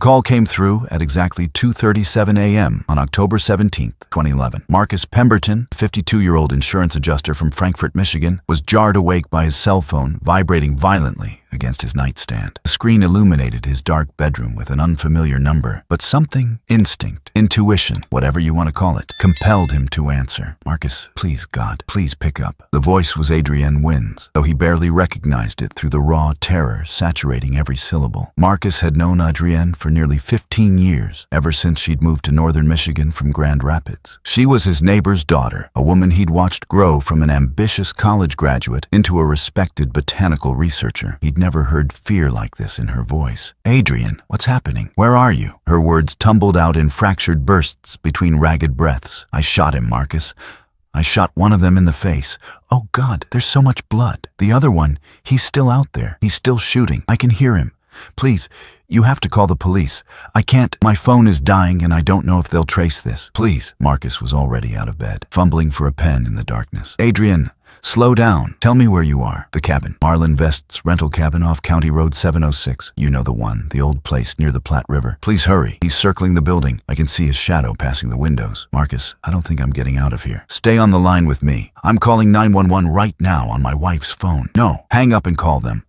call came through at exactly 2:37 a.m. on October 17, 2011. Marcus Pemberton, a 52-year-old insurance adjuster from Frankfort, Michigan, was jarred awake by his cell phone vibrating violently against his nightstand. The screen illuminated his dark bedroom with an unfamiliar number, but something, instinct, intuition, whatever you want to call it, compelled him to answer. "Marcus, please, God, please pick up." The voice was Adrienne Wynn's, though he barely recognized it through the raw terror saturating every syllable. Marcus had known Adrienne for nearly 15 years, ever since she'd moved to northern Michigan from Grand Rapids. She was his neighbor's daughter, a woman he'd watched grow from an ambitious college graduate into a respected botanical researcher. He'd never heard fear like this in her voice. "Adrienne, what's happening? Where are you?" Her words tumbled out in fractured bursts between ragged breaths. "I shot him, Marcus. I shot one of them in the face. Oh God, there's so much blood. The other one, he's still out there. He's still shooting. I can hear him. Please, you have to call the police. I can't. My phone is dying and I don't know if they'll trace this. Please." Marcus was already out of bed, fumbling for a pen in the darkness. "Adrienne, slow down. Tell me where you are." "The cabin. Marlin Vest's rental cabin off County Road 706. You know the one, the old place near the Platte River. Please hurry. He's circling the building. I can see his shadow passing the windows." "Marcus, I don't think I'm getting out of here." "Stay on the line with me. I'm calling 911 right now on my wife's phone." "No, hang up and call them.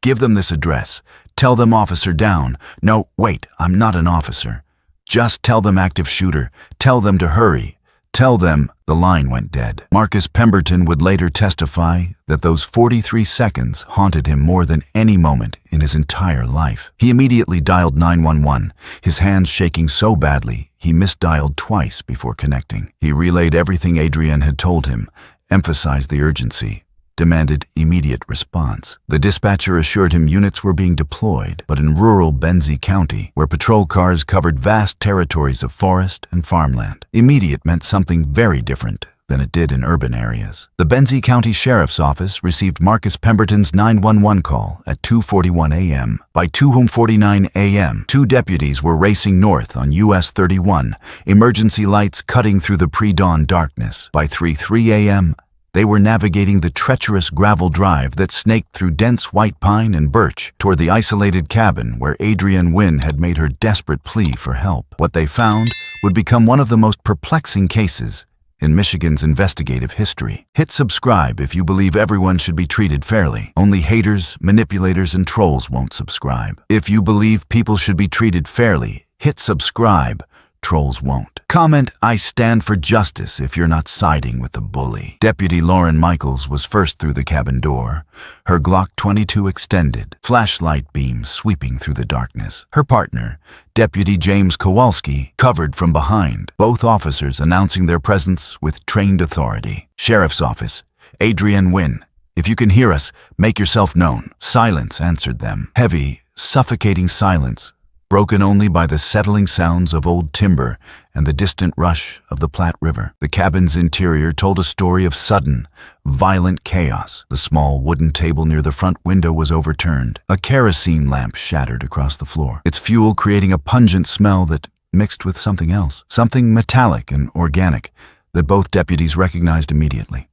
Give them this address. Tell them officer down." "No, wait, I'm not an officer. Just tell them active shooter. Tell them to hurry. Tell them." The line went dead. Marcus Pemberton would later testify that those 43 seconds haunted him more than any moment in his entire life. He immediately dialed 911, his hands shaking so badly he misdialed twice before connecting. He relayed everything Adrienne had told him, emphasized the urgency, demanded immediate response. The dispatcher assured him units were being deployed, but in rural Benzie County, where patrol cars covered vast territories of forest and farmland. Immediate meant something very different than it did in urban areas. The Benzie County Sheriff's Office received Marcus Pemberton's 911 call at 2:41 a.m. By 2:49 a.m., two deputies were racing north on US 31, emergency lights cutting through the pre-dawn darkness. By 3:03 a.m., they were navigating the treacherous gravel drive that snaked through dense white pine and birch toward the isolated cabin where Adrienne Wynn had made her desperate plea for help. What they found would become one of the most perplexing cases in Michigan's investigative history. Hit subscribe if you believe everyone should be treated fairly. Only haters, manipulators, and trolls won't subscribe. If you believe people should be treated fairly, hit subscribe. Trolls won't. Comment, "I stand for justice," if you're not siding with the bully. Deputy Lauren Michaels was first through the cabin door, her Glock 22 extended, flashlight beam sweeping through the darkness. Her partner, Deputy James Kowalski, covered from behind, both officers announcing their presence with trained authority. "Sheriff's Office, Adrienne Wynn. If you can hear us, make yourself known." Silence answered them. Heavy, suffocating silence, broken only by the settling sounds of old timber and the distant rush of the Platte River. The cabin's interior told a story of sudden, violent chaos. The small wooden table near the front window was overturned. A kerosene lamp shattered across the floor, its fuel creating a pungent smell that mixed with something else, something metallic and organic that both deputies recognized immediately.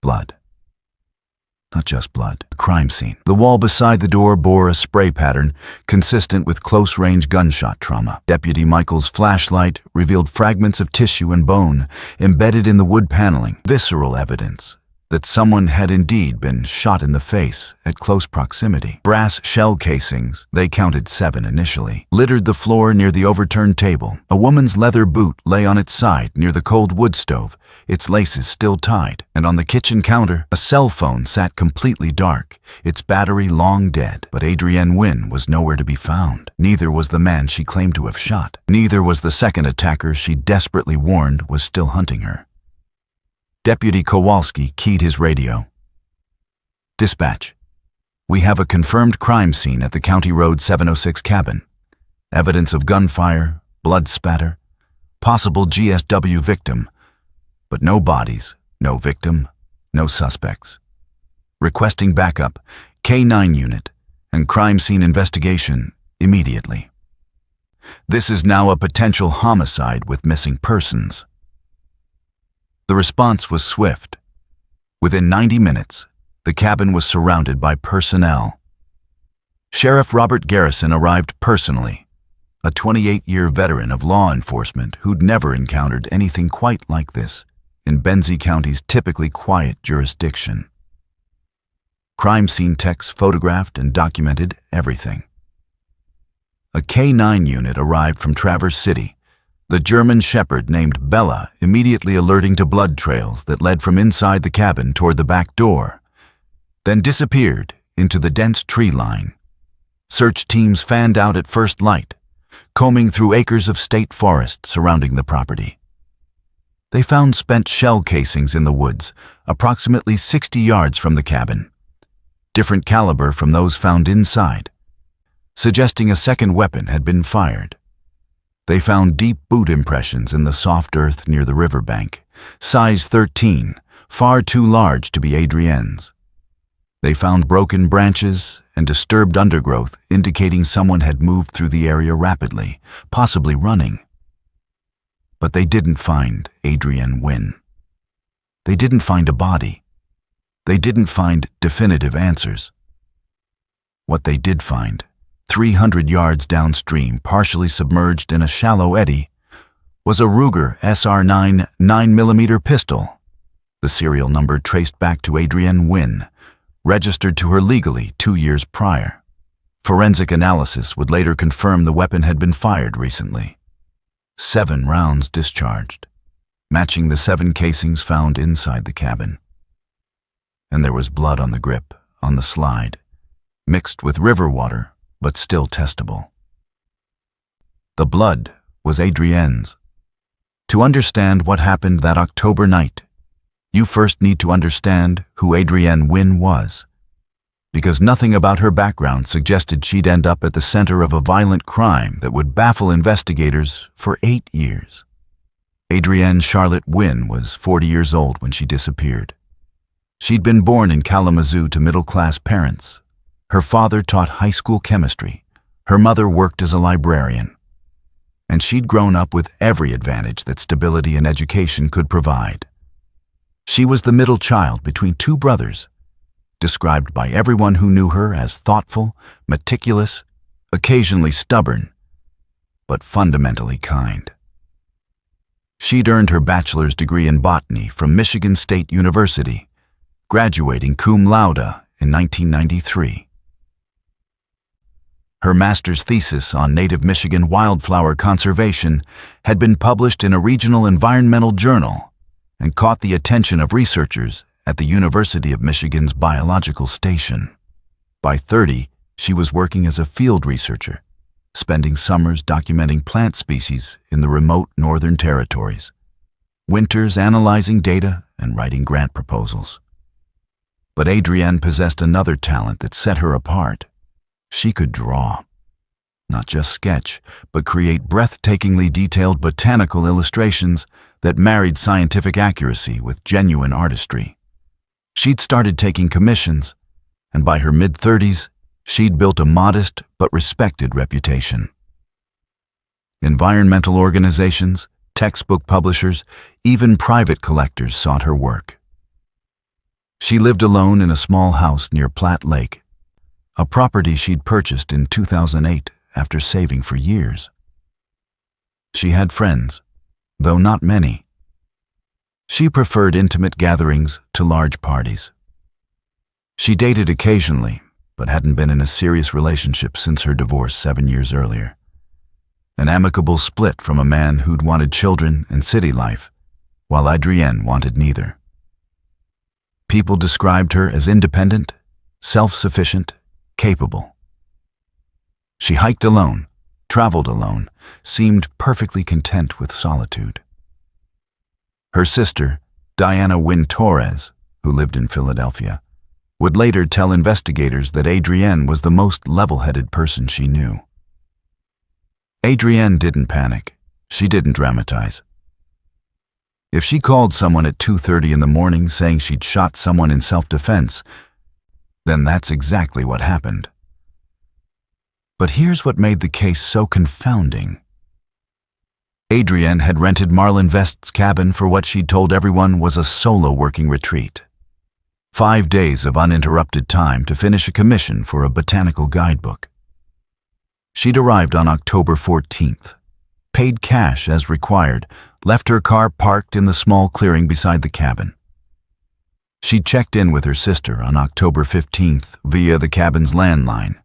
Blood. Not just blood. A crime scene. The wall beside the door bore a spray pattern consistent with close-range gunshot trauma. Deputy Michael's flashlight revealed fragments of tissue and bone embedded in the wood paneling, visceral evidence that someone had indeed been shot in the face at close proximity. Brass shell casings, they counted 7 initially, littered the floor near the overturned table. A woman's leather boot lay on its side near the cold wood stove, its laces still tied. And on the kitchen counter, a cell phone sat completely dark, its battery long dead. But Adrienne Wynn was nowhere to be found. Neither was the man she claimed to have shot. Neither was the second attacker she desperately warned was still hunting her. Deputy Kowalski keyed his radio. "Dispatch. We have a confirmed crime scene at the County Road 706 cabin. Evidence of gunfire, blood spatter, possible GSW victim, but no bodies, no victim, no suspects. Requesting backup, K9 unit, and crime scene investigation immediately. This is now a potential homicide with missing persons." The response was swift. Within 90 minutes, the cabin was surrounded by personnel. Sheriff Robert Garrison arrived personally, a 28-year veteran of law enforcement who'd never encountered anything quite like this in Benzie County's typically quiet jurisdiction. Crime scene techs photographed and documented everything. A K-9 unit arrived from Traverse City, the German Shepherd named Bella immediately alerting to blood trails that led from inside the cabin toward the back door, then disappeared into the dense tree line. Search teams fanned out at first light, combing through acres of state forest surrounding the property. They found spent shell casings in the woods, approximately 60 yards from the cabin, different caliber from those found inside, suggesting a second weapon had been fired. They found deep boot impressions in the soft earth near the riverbank, size 13, far too large to be Adrienne's. They found broken branches and disturbed undergrowth indicating someone had moved through the area rapidly, possibly running. But they didn't find Adrienne Wynn. They didn't find a body. They didn't find definitive answers. What they did find, 300 yards downstream, partially submerged in a shallow eddy, was a Ruger SR9 9mm pistol, the serial number traced back to Adrienne Wynn, registered to her legally 2 years prior. Forensic analysis would later confirm the weapon had been fired recently. 7 rounds discharged, matching the 7 casings found inside the cabin. And there was blood on the grip, on the slide, mixed with river water, but still testable. The blood was Adrienne's. To understand what happened that October night, you first need to understand who Adrienne Wynn was, because nothing about her background suggested she'd end up at the center of a violent crime that would baffle investigators for 8 years. Adrienne Charlotte Wynn was 40 years old when she disappeared. She'd been born in Kalamazoo to middle-class parents. Her father taught high school chemistry. Her mother worked as a librarian. And she'd grown up with every advantage that stability and education could provide. She was the middle child between 2 brothers, described by everyone who knew her as thoughtful, meticulous, occasionally stubborn, but fundamentally kind. She'd earned her bachelor's degree in botany from Michigan State University, graduating cum laude in 1993. Her master's thesis on native Michigan wildflower conservation had been published in a regional environmental journal and caught the attention of researchers at the University of Michigan's biological station. By 30, she was working as a field researcher, spending summers documenting plant species in the remote northern territories, winters analyzing data and writing grant proposals. But Adrienne possessed another talent that set her apart. She could draw. Not just sketch, but create breathtakingly detailed botanical illustrations that married scientific accuracy with genuine artistry. She'd started taking commissions, and by her mid-30s, she'd built a modest but respected reputation. Environmental organizations, textbook publishers, even private collectors sought her work. She lived alone in a small house near Platte Lake, a property she'd purchased in 2008 after saving for years. She had friends, though not many. She preferred intimate gatherings to large parties. She dated occasionally, but hadn't been in a serious relationship since her divorce 7 years earlier. An amicable split from a man who'd wanted children and city life, while Adrienne wanted neither. People described her as independent, self-sufficient, capable. She hiked alone, traveled alone, seemed perfectly content with solitude. Her sister, Diana Wynn Torres, who lived in Philadelphia, would later tell investigators that Adrienne was the most level-headed person she knew. Adrienne didn't panic. She didn't dramatize. If she called someone at 2:30 in the morning saying she'd shot someone in self-defense, then that's exactly what happened. But here's what made the case so confounding. Adrienne had rented Marlon Vest's cabin for what she'd told everyone was a solo working retreat. 5 days of uninterrupted time to finish a commission for a botanical guidebook. She'd arrived on October 14th, paid cash as required, left her car parked in the small clearing beside the cabin. She checked in with her sister on October 15th via the cabin's landline.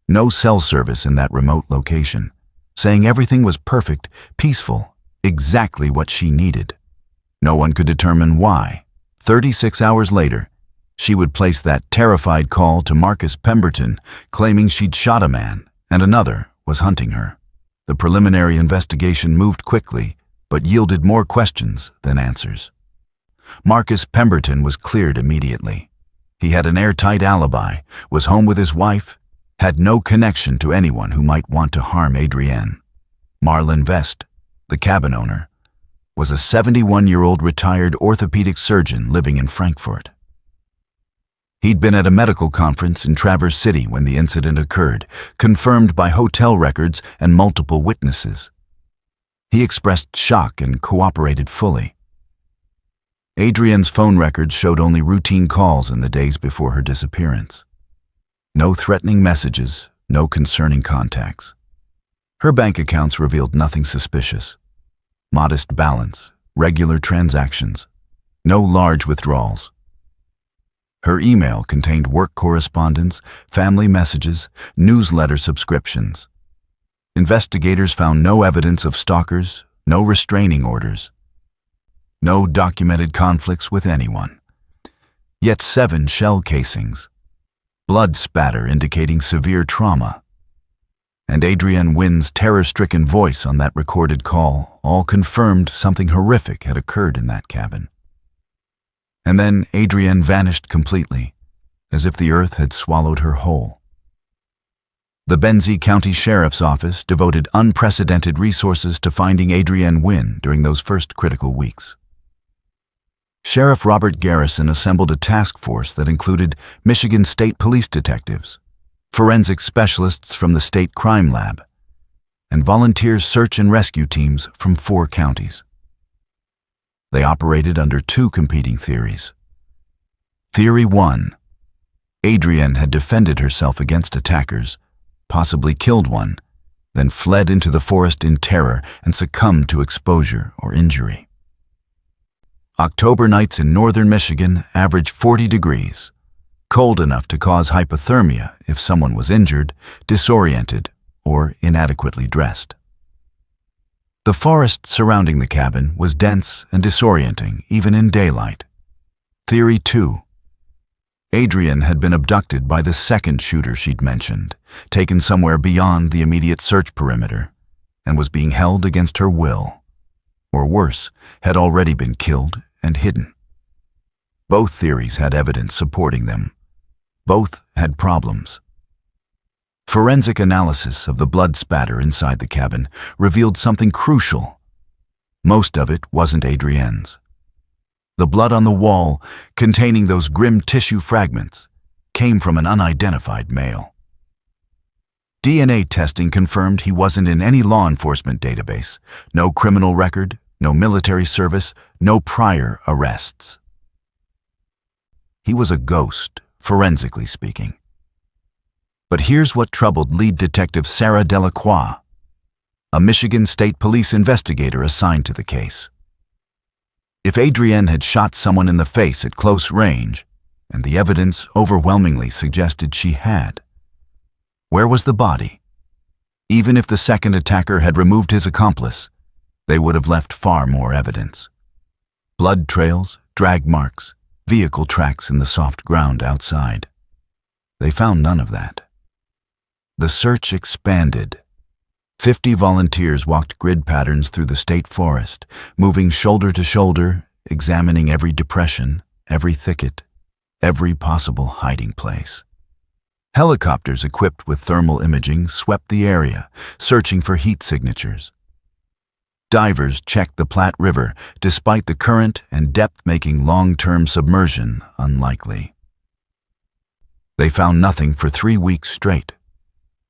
No cell service in that remote location, saying everything was perfect, peaceful, exactly what she needed. No one could determine why. 36 hours later, she would place that terrified call to Marcus Pemberton, claiming she'd shot a man and another was hunting her. The preliminary investigation moved quickly, but yielded more questions than answers. Marcus Pemberton was cleared immediately. He had an airtight alibi, was home with his wife, had no connection to anyone who might want to harm Adrienne. Marlon Vest, the cabin owner, was a 71-year-old retired orthopedic surgeon living in Frankfurt. He'd been at a medical conference in Traverse City when the incident occurred, confirmed by hotel records and multiple witnesses. He expressed shock and cooperated fully. Adrienne's phone records showed only routine calls in the days before her disappearance. No threatening messages, no concerning contacts. Her bank accounts revealed nothing suspicious. Modest balance, regular transactions, no large withdrawals. Her email contained work correspondence, family messages, newsletter subscriptions. Investigators found no evidence of stalkers, no restraining orders, no documented conflicts with anyone. Yet 7 shell casings, blood spatter indicating severe trauma, and Adrienne Wynn's terror-stricken voice on that recorded call all confirmed something horrific had occurred in that cabin. And then Adrienne vanished completely, as if the earth had swallowed her whole. The Benzie County Sheriff's Office devoted unprecedented resources to finding Adrienne Wynn during those first critical weeks. Sheriff Robert Garrison assembled a task force that included Michigan State Police detectives, forensic specialists from the State Crime Lab, and volunteer search and rescue teams from 4 counties. They operated under 2 competing theories. Theory 1. Adrienne had defended herself against attackers, possibly killed one, then fled into the forest in terror and succumbed to exposure or injury. October nights in northern Michigan average 40 degrees, cold enough to cause hypothermia if someone was injured, disoriented, or inadequately dressed. The forest surrounding the cabin was dense and disorienting even in daylight. Theory 2. Adrienne had been abducted by the second shooter she'd mentioned, taken somewhere beyond the immediate search perimeter, and was being held against her will. Or worse, had already been killed and hidden. Both theories had evidence supporting them. Both had problems. Forensic analysis of the blood spatter inside the cabin revealed something crucial. Most of it wasn't Adrienne's. The blood on the wall, containing those grim tissue fragments, came from an unidentified male. DNA testing confirmed he wasn't in any law enforcement database, no criminal record, no military service, no prior arrests. He was a ghost, forensically speaking. But here's what troubled lead detective Sarah Delacroix, a Michigan State Police investigator assigned to the case. If Adrienne had shot someone in the face at close range, and the evidence overwhelmingly suggested she had, where was the body? Even if the second attacker had removed his accomplice, they would have left far more evidence. Blood trails, drag marks, vehicle tracks in the soft ground outside. They found none of that. The search expanded. 50 volunteers walked grid patterns through the state forest, moving shoulder to shoulder, examining every depression, every thicket, every possible hiding place. Helicopters equipped with thermal imaging swept the area, searching for heat signatures. Divers checked the Platte River, despite the current and depth making long-term submersion unlikely. They found nothing for 3 weeks straight.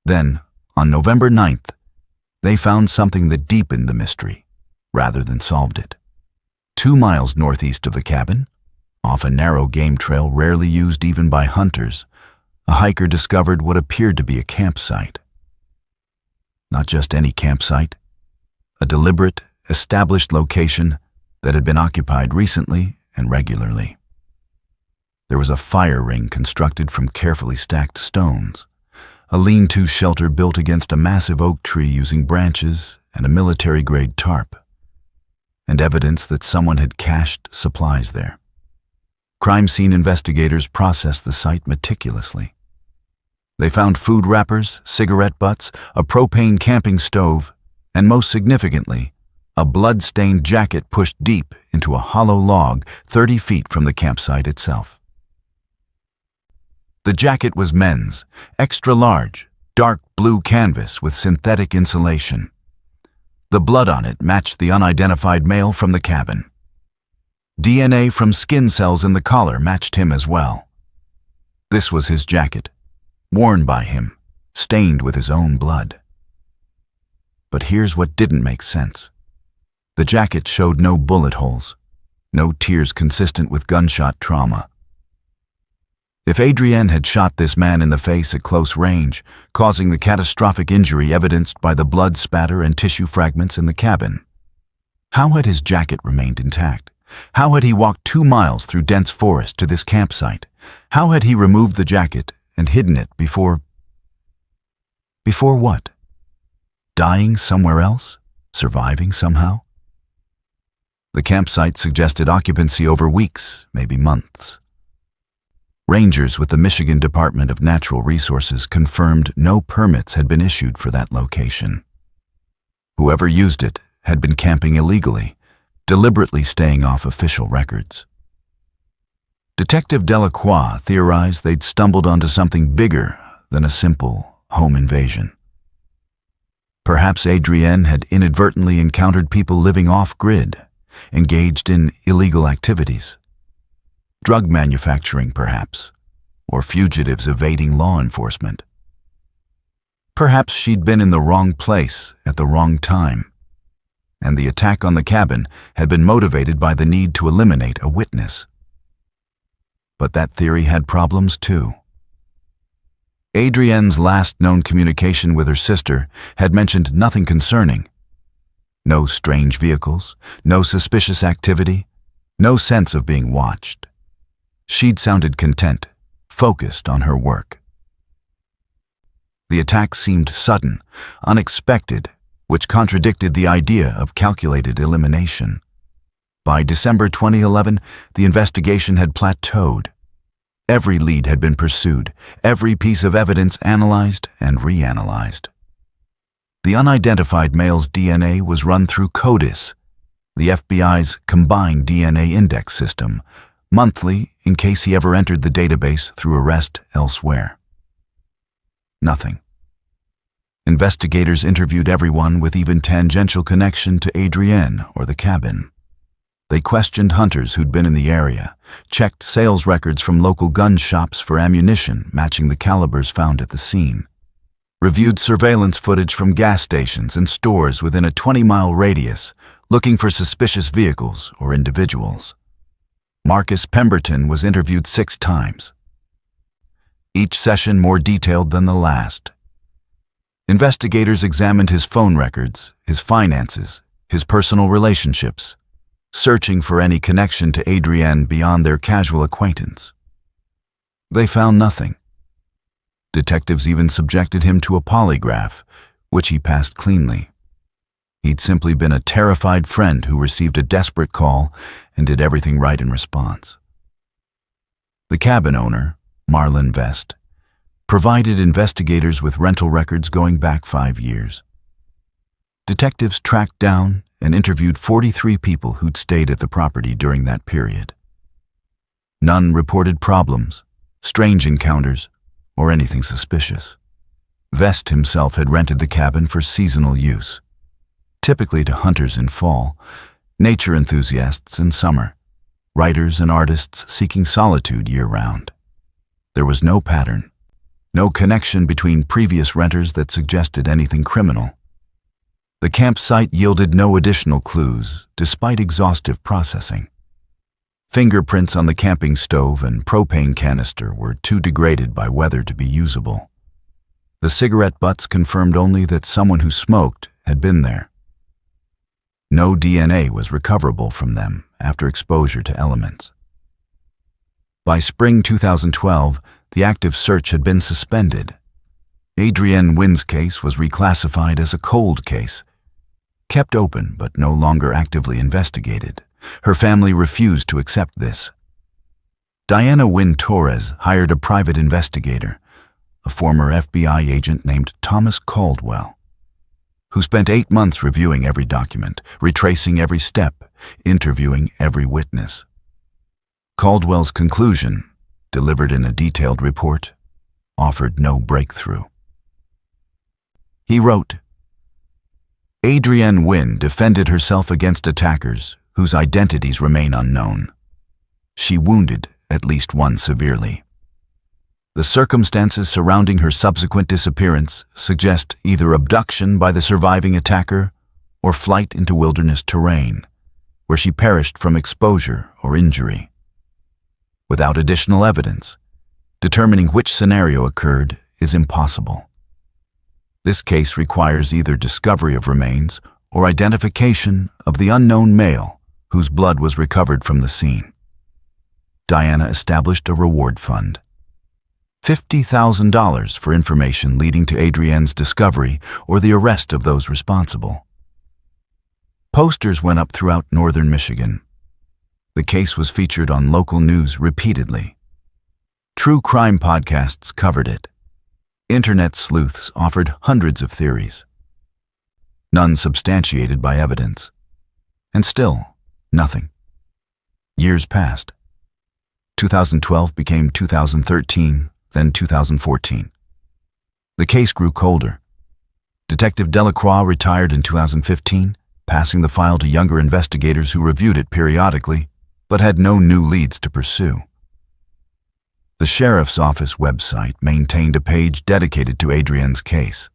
Then, on November 9th, they found something that deepened the mystery, rather than solved it. 2 miles northeast of the cabin, off a narrow game trail rarely used even by hunters, a hiker discovered what appeared to be a campsite. Not just any campsite. A deliberate, established location that had been occupied recently and regularly. There was a fire ring constructed from carefully stacked stones, a lean-to shelter built against a massive oak tree using branches and a military-grade tarp, and evidence that someone had cached supplies there. Crime scene investigators processed the site meticulously. They found food wrappers, cigarette butts, a propane camping stove, and most significantly, a blood-stained jacket pushed deep into a hollow log 30 feet from the campsite itself. The jacket was men's, extra large, dark blue canvas with synthetic insulation. The blood on it matched the unidentified male from the cabin. DNA from skin cells in the collar matched him as well. This was his jacket, worn by him, stained with his own blood. But here's what didn't make sense. The jacket showed no bullet holes, no tears consistent with gunshot trauma. If Adrienne had shot this man in the face at close range, causing the catastrophic injury evidenced by the blood spatter and tissue fragments in the cabin, how had his jacket remained intact? How had he walked 2 miles through dense forest to this campsite? How had he removed the jacket and hidden it before what? Dying somewhere else? Surviving somehow? The campsite suggested occupancy over weeks, maybe months. Rangers with the Michigan Department of Natural Resources confirmed no permits had been issued for that location. Whoever used it had been camping illegally, deliberately staying off official records. Detective Delacroix theorized they'd stumbled onto something bigger than a simple home invasion. Perhaps Adrienne had inadvertently encountered people living off-grid, engaged in illegal activities. Drug manufacturing, perhaps, or fugitives evading law enforcement. Perhaps she'd been in the wrong place at the wrong time, and the attack on the cabin had been motivated by the need to eliminate a witness. But that theory had problems too. Adrienne's last known communication with her sister had mentioned nothing concerning. No strange vehicles, no suspicious activity, no sense of being watched. She'd sounded content, focused on her work. The attack seemed sudden, unexpected, which contradicted the idea of calculated elimination. By December 2011, the investigation had plateaued. Every lead had been pursued, every piece of evidence analyzed and reanalyzed. The unidentified male's DNA was run through CODIS, the FBI's combined DNA index system, monthly in case he ever entered the database through arrest elsewhere. Nothing. Investigators interviewed everyone with even tangential connection to Adrienne or the cabin. They questioned hunters who'd been in the area, checked sales records from local gun shops for ammunition matching the calibers found at the scene, reviewed surveillance footage from gas stations and stores within a 20-mile radius, looking for suspicious vehicles or individuals. Marcus Pemberton was interviewed 6 times. Each session more detailed than the last. Investigators examined his phone records, his finances, his personal relationships, searching for any connection to Adrienne beyond their casual acquaintance. They found nothing. Detectives even subjected him to a polygraph, which he passed cleanly. He'd simply been a terrified friend who received a desperate call and did everything right in response. The cabin owner, Marlon Vest, provided investigators with rental records going back 5 years. Detectives tracked down and interviewed 43 people who'd stayed at the property during that period. None reported problems, strange encounters, or anything suspicious. Vest himself had rented the cabin for seasonal use, typically to hunters in fall, nature enthusiasts in summer, writers and artists seeking solitude year-round. There was no pattern, no connection between previous renters that suggested anything criminal. The campsite yielded no additional clues, despite exhaustive processing. Fingerprints on the camping stove and propane canister were too degraded by weather to be usable. The cigarette butts confirmed only that someone who smoked had been there. No DNA was recoverable from them after exposure to elements. By spring 2012, the active search had been suspended. Adrienne Wynn's case was reclassified as a cold case, kept open but no longer actively investigated. Her family refused to accept this. Diana Wynn Torres hired a private investigator, a former FBI agent named Thomas Caldwell, who spent 8 months reviewing every document, retracing every step, interviewing every witness. Caldwell's conclusion, delivered in a detailed report, offered no breakthrough. He wrote, Adrienne Wynn defended herself against attackers whose identities remain unknown. She wounded at least one severely. The circumstances surrounding her subsequent disappearance suggest either abduction by the surviving attacker or flight into wilderness terrain, where she perished from exposure or injury. Without additional evidence, determining which scenario occurred is impossible. This case requires either discovery of remains or identification of the unknown male whose blood was recovered from the scene. Diana established a reward fund. $50,000 for information leading to Adrienne's discovery or the arrest of those responsible. Posters went up throughout northern Michigan. The case was featured on local news repeatedly. True crime podcasts covered it. Internet sleuths offered hundreds of theories, none substantiated by evidence. And still, nothing. Years passed. 2012 became 2013, then 2014. The case grew colder. Detective Delacroix retired in 2015, passing the file to younger investigators who reviewed it periodically, but had no new leads to pursue. The sheriff's office website maintained a page dedicated to Adrienne's case,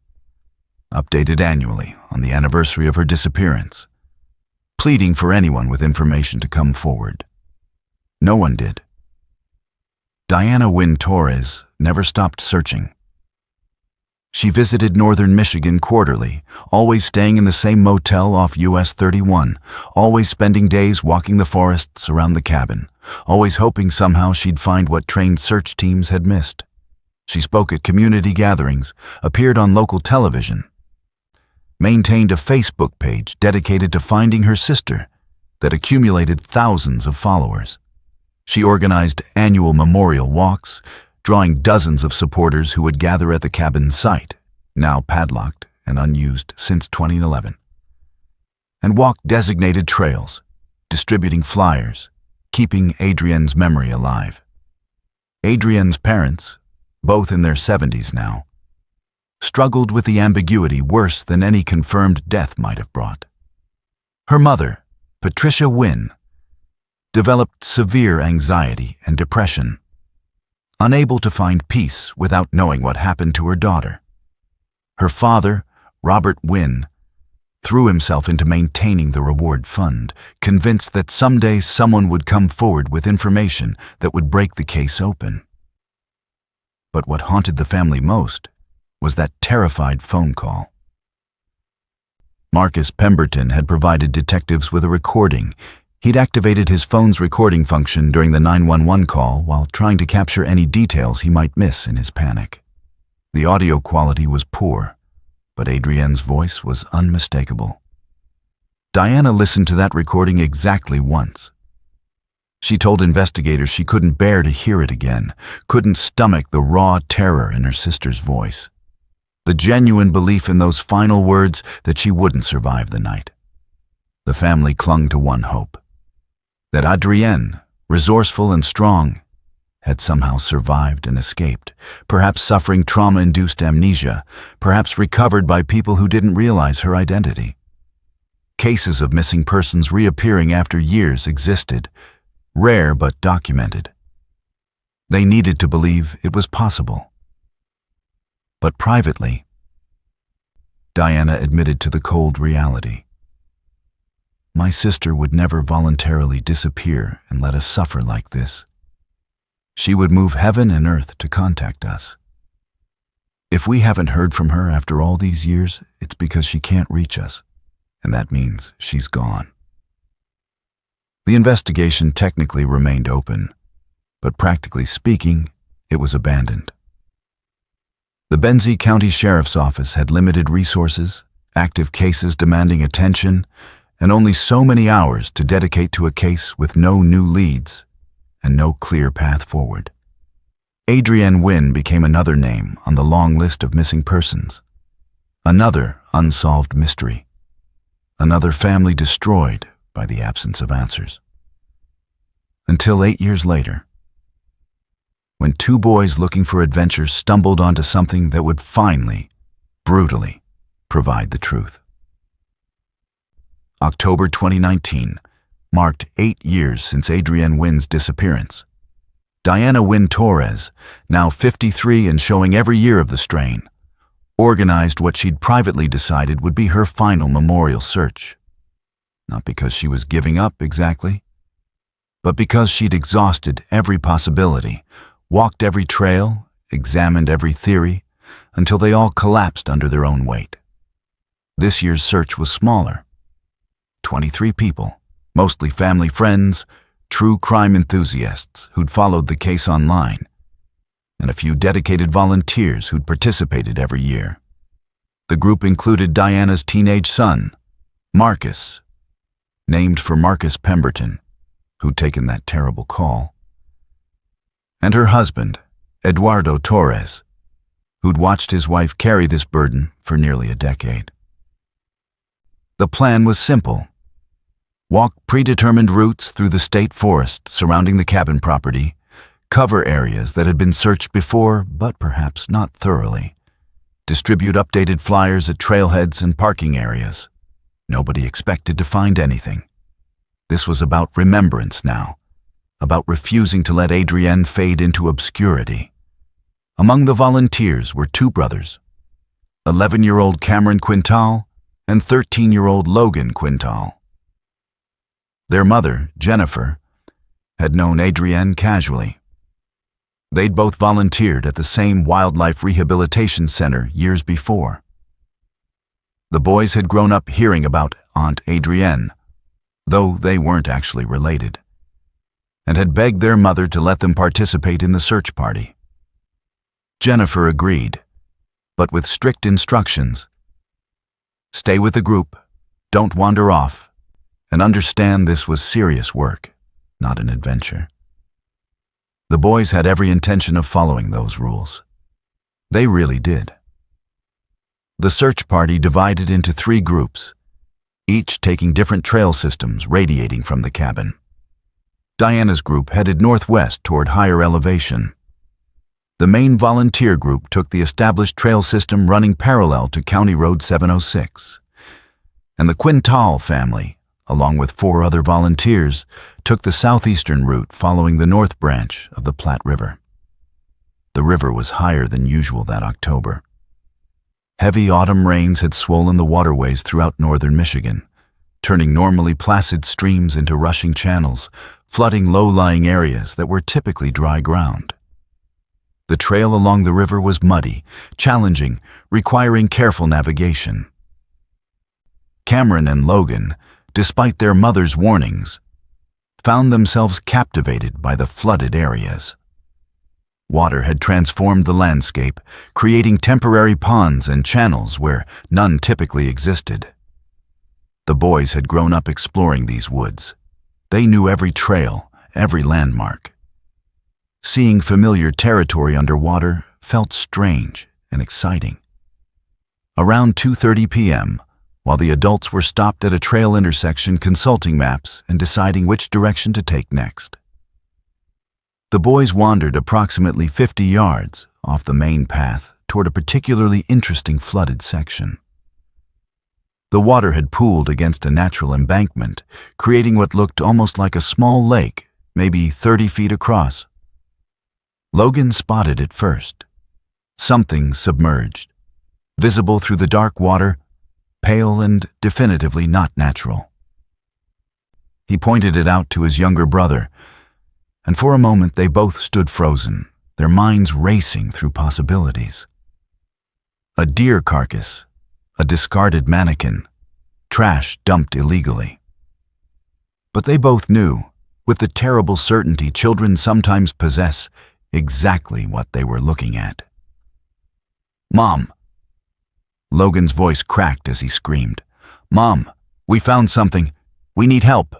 updated annually on the anniversary of her disappearance, pleading for anyone with information to come forward. No one did. Diana Wynn Torres never stopped searching. She visited northern Michigan quarterly, always staying in the same motel off US 31, always spending days walking the forests around the cabin, always hoping somehow she'd find what trained search teams had missed. She spoke at community gatherings, appeared on local television, maintained a Facebook page dedicated to finding her sister that accumulated thousands of followers. She organized annual memorial walks, drawing dozens of supporters who would gather at the cabin's site, now padlocked and unused since 2011, and walked designated trails, distributing flyers, keeping Adrienne's memory alive. Adrienne's parents, both in their 70s now, struggled with the ambiguity worse than any confirmed death might have brought. Her mother, Patricia Wynn, developed severe anxiety and depression, unable to find peace without knowing what happened to her daughter. Her father, Robert Wynn, threw himself into maintaining the reward fund, convinced that someday someone would come forward with information that would break the case open. But what haunted the family most was that terrified phone call. Marcus Pemberton had provided detectives with a recording. He'd activated his phone's recording function during the 911 call while trying to capture any details he might miss in his panic. The audio quality was poor, but Adrienne's voice was unmistakable. Diana listened to that recording exactly once. She told investigators she couldn't bear to hear it again, couldn't stomach the raw terror in her sister's voice, the genuine belief in those final words that she wouldn't survive the night. The family clung to one hope: that Adrienne, resourceful and strong, had somehow survived and escaped, perhaps suffering trauma-induced amnesia, perhaps recovered by people who didn't realize her identity. Cases of missing persons reappearing after years existed, rare but documented. They needed to believe it was possible. But privately, Diana admitted to the cold reality. My sister would never voluntarily disappear and let us suffer like this. She would move heaven and earth to contact us. If we haven't heard from her after all these years, it's because she can't reach us, and that means she's gone. The investigation technically remained open, but practically speaking, it was abandoned. The Benzie County Sheriff's Office had limited resources, active cases demanding attention, and only so many hours to dedicate to a case with no new leads and no clear path forward. Adrienne Wynn became another name on the long list of missing persons, another unsolved mystery, another family destroyed by the absence of answers. Until 8 years later, when two boys looking for adventure stumbled onto something that would finally, brutally, provide the truth. October 2019 marked 8 years since Adrienne Wynn's disappearance. Diana Wynn Torres, now 53 and showing every year of the strain, organized what she'd privately decided would be her final memorial search. Not because she was giving up exactly, but because she'd exhausted every possibility, walked every trail, examined every theory, until they all collapsed under their own weight. This year's search was smaller. 23 people, mostly family friends, true crime enthusiasts who'd followed the case online, and a few dedicated volunteers who'd participated every year. The group included Diana's teenage son, Marcus, named for Marcus Pemberton, who'd taken that terrible call, and her husband, Eduardo Torres, who'd watched his wife carry this burden for nearly a decade. The plan was simple. Walk predetermined routes through the state forest surrounding the cabin property, cover areas that had been searched before, but perhaps not thoroughly, distribute updated flyers at trailheads and parking areas. Nobody expected to find anything. This was about remembrance now, about refusing to let Adrienne fade into obscurity. Among the volunteers were two brothers, 11-year-old Cameron Quintal and 13-year-old Logan Quintal. Their mother, Jennifer, had known Adrienne casually. They'd both volunteered at the same wildlife rehabilitation center years before. The boys had grown up hearing about Aunt Adrienne, though they weren't actually related, and had begged their mother to let them participate in the search party. Jennifer agreed, but with strict instructions. Stay with the group, don't wander off, and understand this was serious work, not an adventure. The boys had every intention of following those rules. They really did. The search party divided into 3 groups, each taking different trail systems radiating from the cabin. Diana's group headed northwest toward higher elevation. The main volunteer group took the established trail system running parallel to County Road 706. And the Quintal family, along with 4 other volunteers, took the southeastern route following the north branch of the Platte River. The river was higher than usual that October. Heavy autumn rains had swollen the waterways throughout northern Michigan, turning normally placid streams into rushing channels, flooding low-lying areas that were typically dry ground. The trail along the river was muddy, challenging, requiring careful navigation. Cameron and Logan, despite their mother's warnings, found themselves captivated by the flooded areas. Water had transformed the landscape, creating temporary ponds and channels where none typically existed. The boys had grown up exploring these woods. They knew every trail, every landmark. Seeing familiar territory underwater felt strange and exciting. Around 2:30 p.m., while the adults were stopped at a trail intersection consulting maps and deciding which direction to take next, the boys wandered approximately 50 yards off the main path toward a particularly interesting flooded section. The water had pooled against a natural embankment, creating what looked almost like a small lake, maybe 30 feet across. Logan spotted it first. Something submerged, visible through the dark water, pale and definitively not natural. He pointed it out to his younger brother, and for a moment they both stood frozen, their minds racing through possibilities. A deer carcass, a discarded mannequin, trash dumped illegally. But they both knew, with the terrible certainty children sometimes possess, exactly what they were looking at. "Mom!" Logan's voice cracked as he screamed. "Mom, we found something. We need help."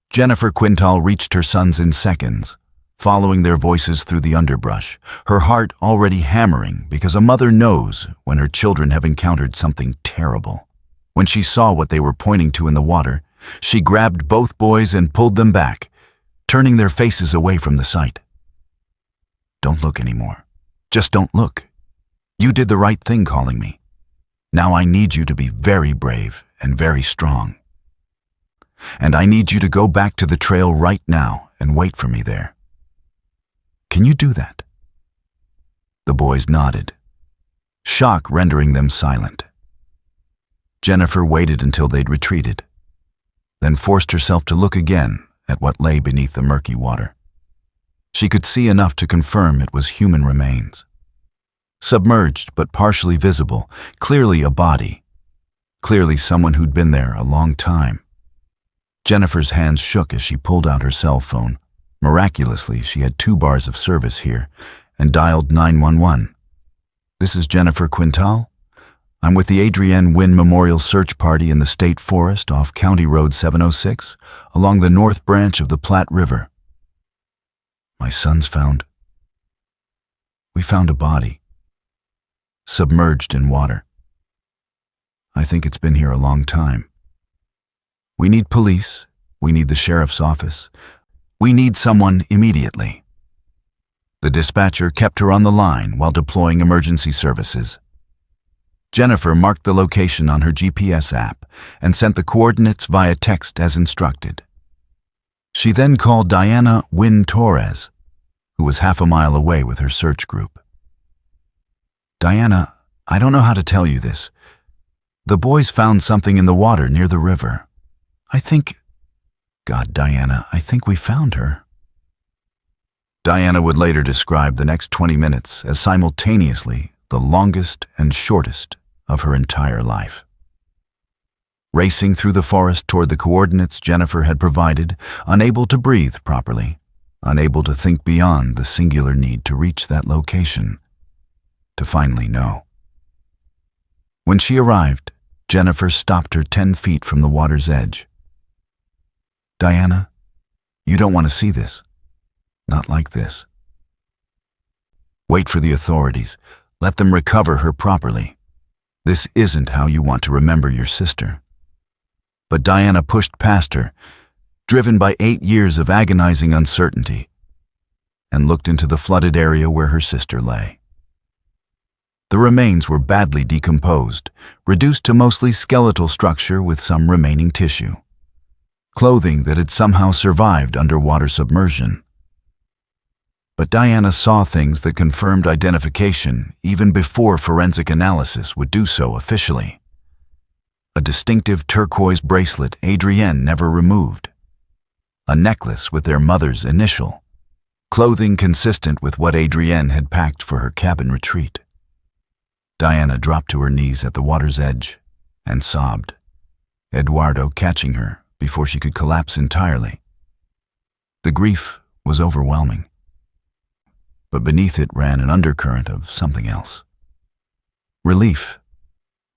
Jennifer Quintal reached her sons in seconds, following their voices through the underbrush, her heart already hammering because a mother knows when her children have encountered something terrible. When she saw what they were pointing to in the water, she grabbed both boys and pulled them back, turning their faces away from the sight. "Don't look anymore. Just don't look. You did the right thing calling me. Now I need you to be very brave and very strong. And I need you to go back to the trail right now and wait for me there. Can you do that?" The boys nodded, shock rendering them silent. Jennifer waited until they'd retreated, then forced herself to look again at what lay beneath the murky water. She could see enough to confirm it was human remains. Submerged but partially visible, clearly a body, clearly someone who'd been there a long time. Jennifer's hands shook as she pulled out her cell phone. Miraculously, she had 2 bars of service here, and dialed 911. "This is Jennifer Quintal. I'm with the Adrienne Wynne Memorial Search Party in the State Forest off County Road 706, along the north branch of the Platte River. My sons We found a body, submerged in water. I think it's been here a long time. We need police. We need the sheriff's office. We need someone immediately." The dispatcher kept her on the line while deploying emergency services. Jennifer marked the location on her GPS app and sent the coordinates via text as instructed. She then called Diana Wynne Torres, who was half a mile away with her search group. "Diana, I don't know how to tell you this. The boys found something in the water near the river. God, Diana, I think we found her." Diana would later describe the next 20 minutes as simultaneously the longest and shortest of her entire life. Racing through the forest toward the coordinates Jennifer had provided, unable to breathe properly, unable to think beyond the singular need to reach that location, to finally know. When she arrived, Jennifer stopped her 10 feet from the water's edge. "Diana, you don't want to see this. Not like this. Wait for the authorities. Let them recover her properly. This isn't how you want to remember your sister." But Diana pushed past her, driven by 8 years of agonizing uncertainty, and looked into the flooded area where her sister lay. The remains were badly decomposed, reduced to mostly skeletal structure with some remaining tissue. Clothing that had somehow survived underwater submersion. But Diana saw things that confirmed identification even before forensic analysis would do so officially. A distinctive turquoise bracelet Adrienne never removed. A necklace with their mother's initial. Clothing consistent with what Adrienne had packed for her cabin retreat. Diana dropped to her knees at the water's edge and sobbed, Eduardo catching her before she could collapse entirely. The grief was overwhelming, but beneath it ran an undercurrent of something else. Relief.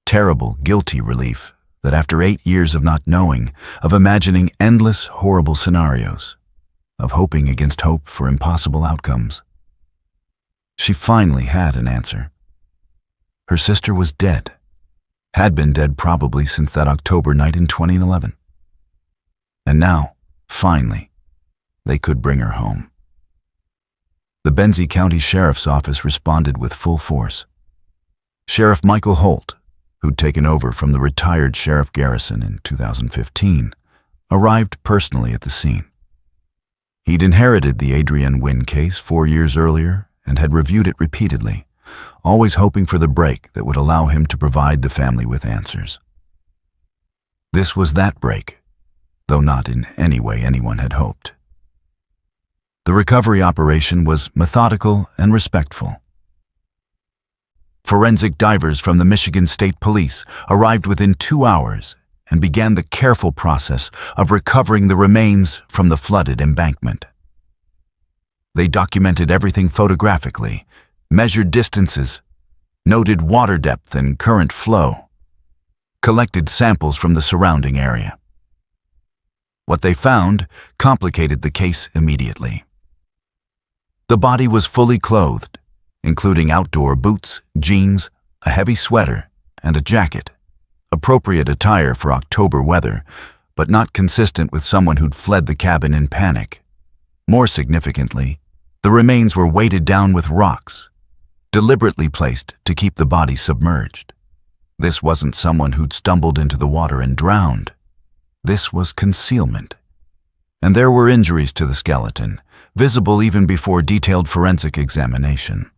Terrible, guilty relief that after 8 years of not knowing, of imagining endless, horrible scenarios, of hoping against hope for impossible outcomes, she finally had an answer. Her sister was dead, had been dead probably since that October night in 2011. And now, finally, they could bring her home. The Benzie County Sheriff's Office responded with full force. Sheriff Michael Holt, who'd taken over from the retired Sheriff Garrison in 2015, arrived personally at the scene. He'd inherited the Adrienne Wynne case 4 years earlier and had reviewed it repeatedly, always hoping for the break that would allow him to provide the family with answers. This was that break, though not in any way anyone had hoped. The recovery operation was methodical and respectful. Forensic divers from the Michigan State Police arrived within 2 hours and began the careful process of recovering the remains from the flooded embankment. They documented everything photographically, measured distances, noted water depth and current flow, collected samples from the surrounding area. What they found complicated the case immediately. The body was fully clothed, including outdoor boots, jeans, a heavy sweater, and a jacket, appropriate attire for October weather, but not consistent with someone who'd fled the cabin in panic. More significantly, the remains were weighted down with rocks, deliberately placed to keep the body submerged. This wasn't someone who'd stumbled into the water and drowned. This was concealment. And there were injuries to the skeleton, visible even before detailed forensic examination.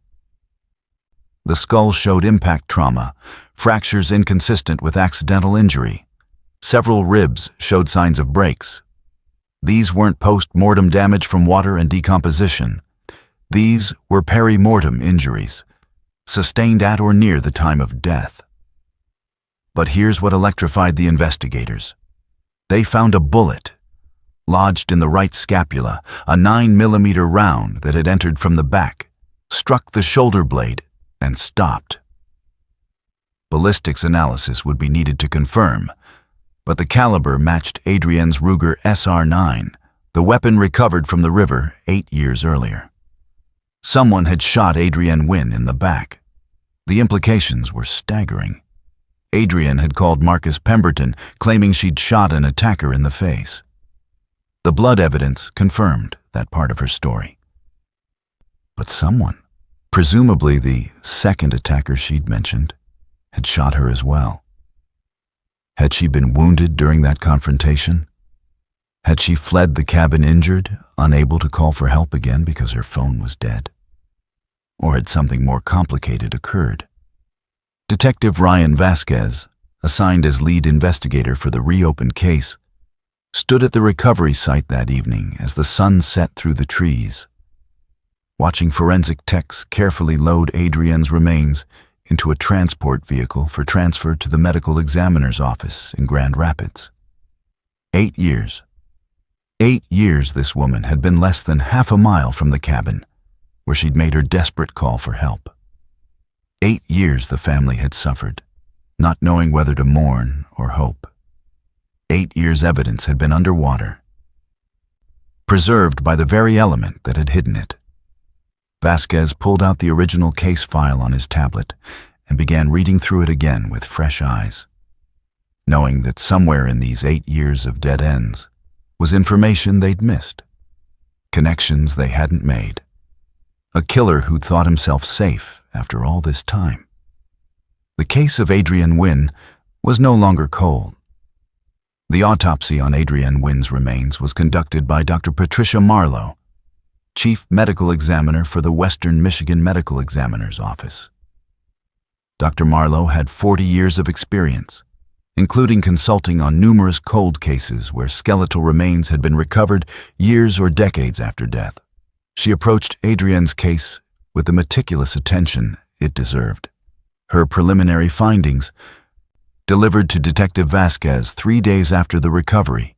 The skull showed impact trauma, fractures inconsistent with accidental injury. Several ribs showed signs of breaks. These weren't post-mortem damage from water and decomposition. These were peri-mortem injuries, sustained at or near the time of death. But here's what electrified the investigators. They found a bullet, lodged in the right scapula, a 9mm round that had entered from the back, struck the shoulder blade, and stopped. Ballistics analysis would be needed to confirm, but the caliber matched Adrienne's Ruger SR9, the weapon recovered from the river 8 years earlier. Someone had shot Adrienne Wynn in the back. The implications were staggering. Adrienne had called Marcus Pemberton, claiming she'd shot an attacker in the face. The blood evidence confirmed that part of her story. But someone, presumably the second attacker she'd mentioned, had shot her as well. Had she been wounded during that confrontation? Had she fled the cabin injured, unable to call for help again because her phone was dead? Or had something more complicated occurred? Detective Ryan Vasquez, assigned as lead investigator for the reopened case, stood at the recovery site that evening as the sun set through the trees. Watching forensic techs carefully load Adrienne's remains into a transport vehicle for transfer to the medical examiner's office in Grand Rapids. 8 years. 8 years this woman had been less than half a mile from the cabin, where she'd made her desperate call for help. 8 years the family had suffered, not knowing whether to mourn or hope. 8 years evidence had been underwater, preserved by the very element that had hidden it. Vasquez pulled out the original case file on his tablet and began reading through it again with fresh eyes, knowing that somewhere in these 8 years of dead ends was information they'd missed, connections they hadn't made, a killer who'd thought himself safe after all this time. The case of Adrienne Wynn was no longer cold. The autopsy on Adrienne Wynn's remains was conducted by Dr. Patricia Marlowe, Chief Medical Examiner for the Western Michigan Medical Examiner's Office. Dr. Marlowe had 40 years of experience, including consulting on numerous cold cases where skeletal remains had been recovered years or decades after death. She approached Adrienne's case with the meticulous attention it deserved. Her preliminary findings, delivered to Detective Vasquez 3 days after the recovery,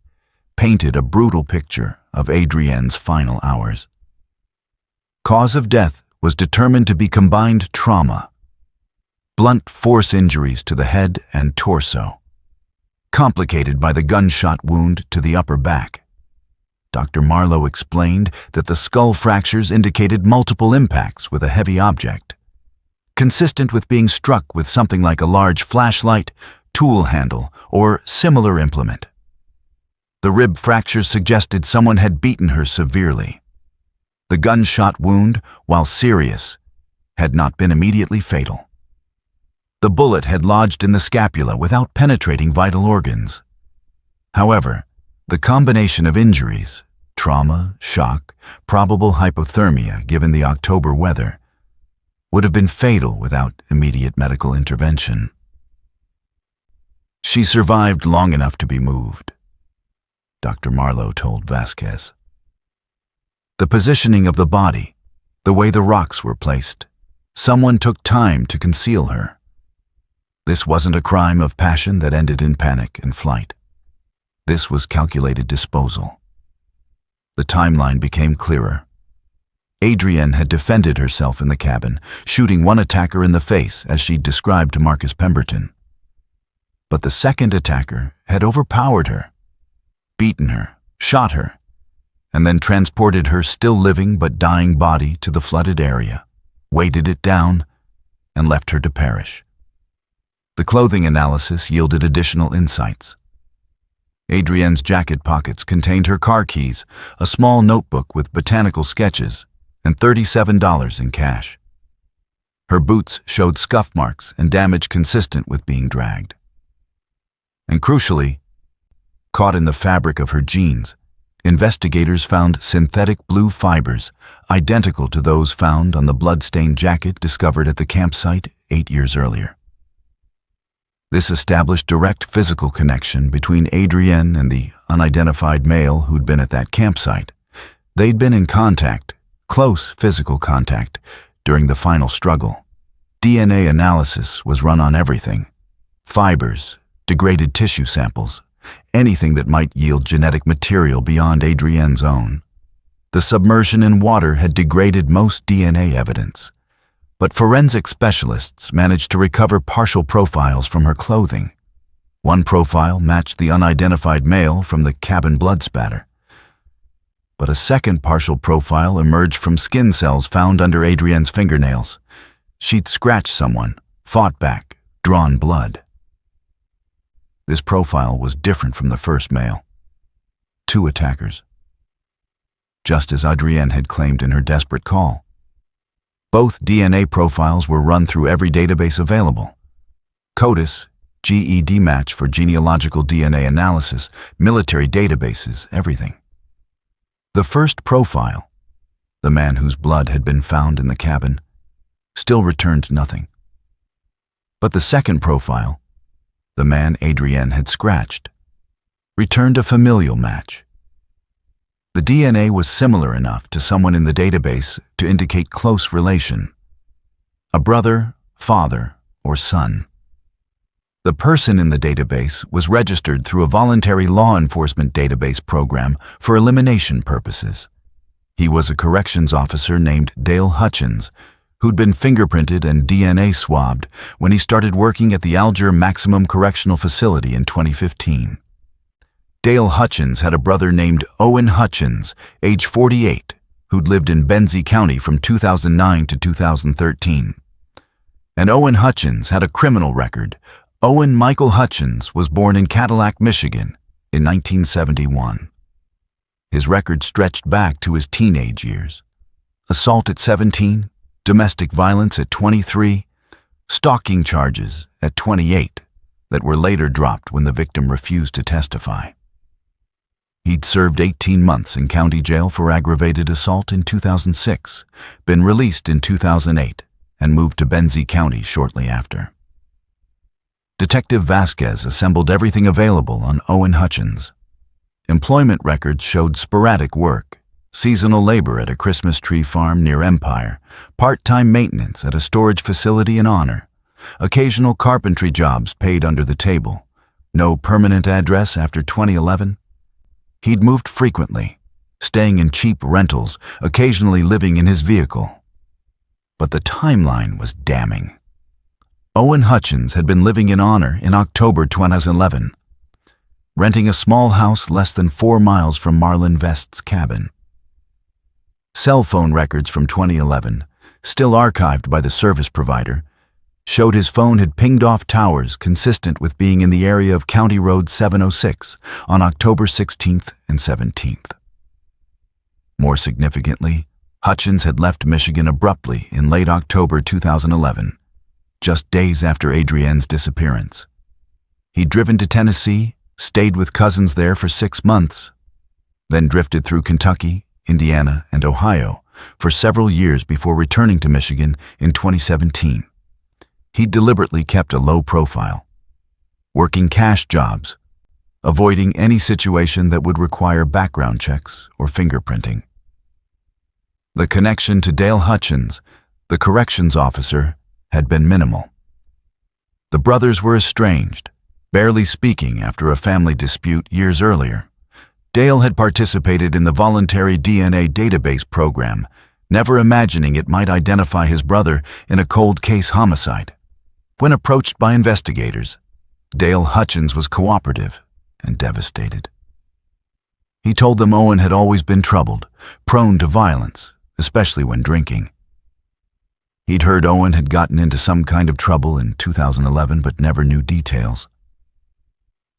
painted a brutal picture of Adrienne's final hours. Cause of death was determined to be combined trauma, blunt force injuries to the head and torso, complicated by the gunshot wound to the upper back. Dr. Marlowe explained that the skull fractures indicated multiple impacts with a heavy object, consistent with being struck with something like a large flashlight, tool handle, or similar implement. The rib fractures suggested someone had beaten her severely. The gunshot wound, while serious, had not been immediately fatal. The bullet had lodged in the scapula without penetrating vital organs. However, the combination of injuries, trauma, shock, probable hypothermia given the October weather, would have been fatal without immediate medical intervention. She survived long enough to be moved, Dr. Marlowe told Vasquez. The positioning of the body, the way the rocks were placed, Someone took time to conceal her. This wasn't a crime of passion that ended in panic and flight. This was calculated disposal. The timeline became clearer. Adrienne had defended herself in the cabin, shooting one attacker in the face as she'd described to Marcus Pemberton. But the second attacker had overpowered her, beaten her, shot her, and then transported her still living but dying body to the flooded area, weighted it down, and left her to perish. The clothing analysis yielded additional insights. Adrienne's jacket pockets contained her car keys, a small notebook with botanical sketches, and $37 in cash. Her boots showed scuff marks and damage consistent with being dragged. And crucially, caught in the fabric of her jeans, investigators found synthetic blue fibers identical to those found on the blood-stained jacket discovered at the campsite 8 years earlier. This established direct physical connection between Adrienne and the unidentified male who'd been at that campsite. They'd been in contact, close physical contact, during the final struggle. DNA analysis was run on everything: fibers, degraded tissue samples, anything that might yield genetic material beyond Adrienne's own. The submersion in water had degraded most DNA evidence, but forensic specialists managed to recover partial profiles from her clothing. One profile matched the unidentified male from the cabin blood spatter, but a second partial profile emerged from skin cells found under Adrienne's fingernails. She'd scratched someone, fought back, drawn blood. This profile was different from the first male. 2 attackers, just as Adrienne had claimed in her desperate call. Both DNA profiles were run through every database available: CODIS, GED match for genealogical DNA analysis, military databases, everything. The first profile, the man whose blood had been found in the cabin, still returned nothing. But the second profile, the man Adrienne had scratched, returned a familial match. The DNA was similar enough to someone in the database to indicate close relation: a brother, father, or son. The person in the database was registered through a voluntary law enforcement database program for elimination purposes. He was a corrections officer named Dale Hutchins, who'd been fingerprinted and DNA swabbed when he started working at the Alger Maximum Correctional Facility in 2015. Dale Hutchins had a brother named Owen Hutchins, age 48, who'd lived in Benzie County from 2009 to 2013. And Owen Hutchins had a criminal record. Owen Michael Hutchins was born in Cadillac, Michigan, in 1971. His record stretched back to his teenage years: assault at 17, domestic violence at 23, stalking charges at 28 that were later dropped when the victim refused to testify. He'd served 18 months in county jail for aggravated assault in 2006, been released in 2008, and moved to Benzie County shortly after. Detective Vasquez assembled everything available on Owen Hutchins. Employment records showed sporadic work: seasonal labor at a Christmas tree farm near Empire, part-time maintenance at a storage facility in Honor, occasional carpentry jobs paid under the table, no permanent address after 2011. He'd moved frequently, staying in cheap rentals, occasionally living in his vehicle. But the timeline was damning. Owen Hutchins had been living in Honor in October 2011, renting a small house less than 4 miles from Marlon Vest's cabin. Cell phone records from 2011, still archived by the service provider, showed his phone had pinged off towers consistent with being in the area of County Road 706 on October 16th and 17th. More significantly, Hutchins had left Michigan abruptly in late October 2011, just days after Adrienne's disappearance. He'd driven to Tennessee, stayed with cousins there for 6 months, then drifted through Kentucky, Indiana, and Ohio for several years before returning to Michigan in 2017. He deliberately kept a low profile, working cash jobs, avoiding any situation that would require background checks or fingerprinting. The connection to Dale Hutchins, The corrections officer had been minimal. The brothers were estranged, barely speaking after a family dispute years earlier. Dale had participated in the voluntary DNA database program, never imagining it might identify his brother in a cold case homicide. When approached by investigators, Dale Hutchins was cooperative and devastated. He told them Owen had always been troubled, prone to violence, especially when drinking. He'd heard Owen had gotten into some kind of trouble in 2011 but never knew details.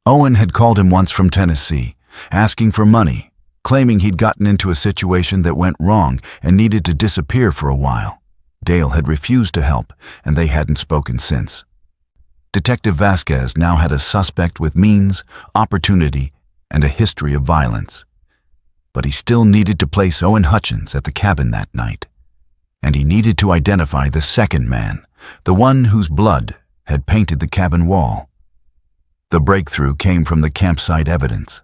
Owen had called him once from Tennessee, asking for money, claiming he'd gotten into a situation that went wrong and needed to disappear for a while. Dale had refused to help, and they hadn't spoken since. Detective Vasquez now had a suspect with means, opportunity, and a history of violence. But he still needed to place Owen Hutchins at the cabin that night. And he needed to identify the second man, the one whose blood had painted the cabin wall. The breakthrough came from the campsite evidence.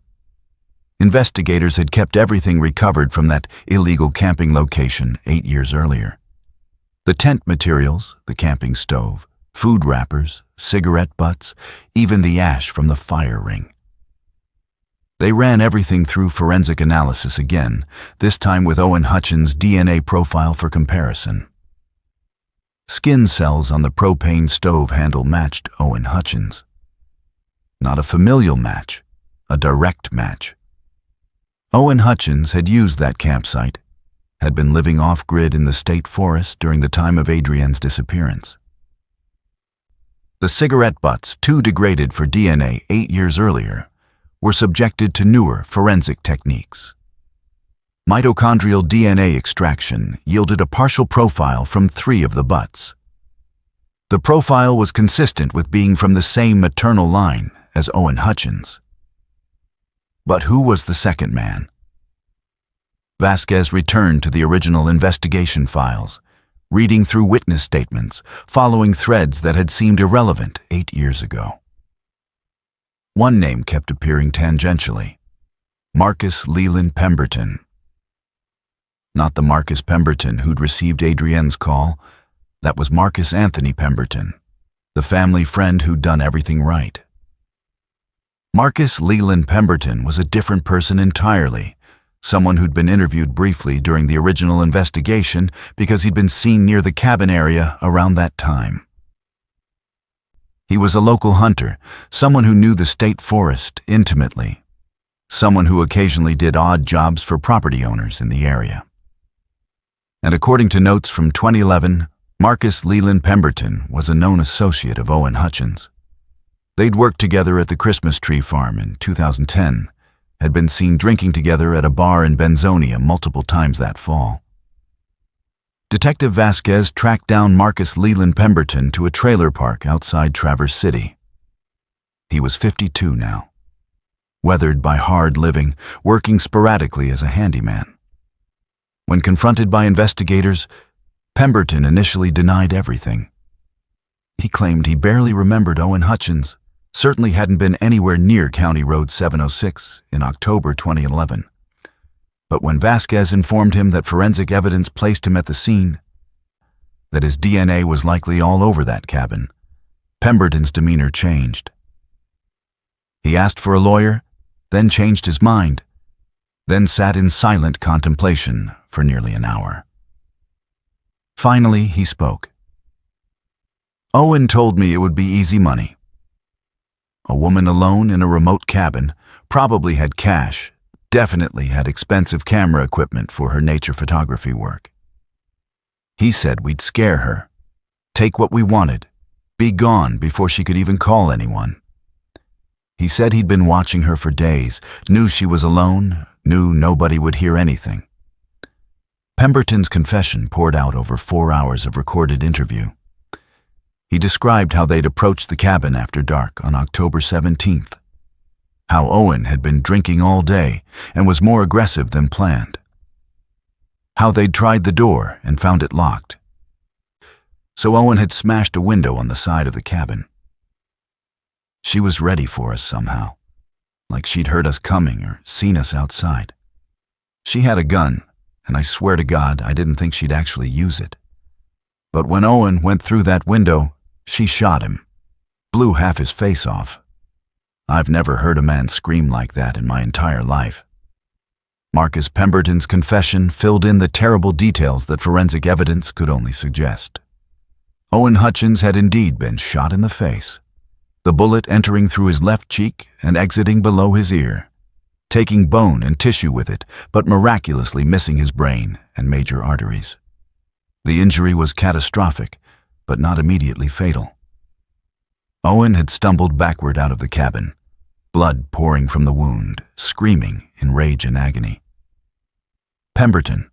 Investigators had kept everything recovered from that illegal camping location 8 years earlier. The tent materials, the camping stove, food wrappers, cigarette butts, even the ash from the fire ring. They ran everything through forensic analysis again, this time with Owen Hutchins' DNA profile for comparison. Skin cells on the propane stove handle matched Owen Hutchins. Not a familial match, a direct match. Owen Hutchins had used that campsite, had been living off-grid in the state forest during the time of Adrienne's disappearance. The cigarette butts, too degraded for DNA 8 years earlier, were subjected to newer forensic techniques. Mitochondrial DNA extraction yielded a partial profile from 3 of the butts. The profile was consistent with being from the same maternal line as Owen Hutchins. But who was the second man? Vasquez returned to the original investigation files, reading through witness statements, following threads that had seemed irrelevant 8 years ago. One name kept appearing tangentially: Marcus Leland Pemberton. Not the Marcus Pemberton who'd received Adrienne's call. That was Marcus Anthony Pemberton, the family friend who'd done everything right. Marcus Leland Pemberton was a different person entirely, someone who'd been interviewed briefly during the original investigation because he'd been seen near the cabin area around that time. He was a local hunter, someone who knew the state forest intimately, someone who occasionally did odd jobs for property owners in the area. And according to notes from 2011, Marcus Leland Pemberton was a known associate of Owen Hutchins. They'd worked together at the Christmas tree farm in 2010, had been seen drinking together at a bar in Benzonia multiple times that fall. Detective Vasquez tracked down Marcus Leland Pemberton to a trailer park outside Traverse City. He was 52 now, weathered by hard living, working sporadically as a handyman. When confronted by investigators, Pemberton initially denied everything. He claimed he barely remembered Owen Hutchins, certainly hadn't been anywhere near County Road 706 in October 2011. But when Vasquez informed him that forensic evidence placed him at the scene, that his DNA was likely all over that cabin, Pemberton's demeanor changed. He asked for a lawyer, then changed his mind, then sat in silent contemplation for nearly an hour. Finally, he spoke. Owen told me it would be easy money. A woman alone in a remote cabin, probably had cash, definitely had expensive camera equipment for her nature photography work. He said we'd scare her, take what we wanted, be gone before she could even call anyone. He said he'd been watching her for days, knew she was alone, knew nobody would hear anything. Pemberton's confession poured out over 4 hours of recorded interview. He described how they'd approached the cabin after dark on October 17th, how Owen had been drinking all day and was more aggressive than planned, how they'd tried the door and found it locked. So Owen had smashed a window on the side of the cabin. She was ready for us somehow, like she'd heard us coming or seen us outside. She had a gun, and I swear to God I didn't think she'd actually use it. But when Owen went through that window, she shot him, blew half his face off. I've never heard a man scream like that in my entire life. Marcus Pemberton's confession filled in the terrible details that forensic evidence could only suggest. Owen Hutchins had indeed been shot in the face, the bullet entering through his left cheek and exiting below his ear, taking bone and tissue with it, but miraculously missing his brain and major arteries. The injury was catastrophic, but not immediately fatal. Owen had stumbled backward out of the cabin, blood pouring from the wound, screaming in rage and agony. Pemberton,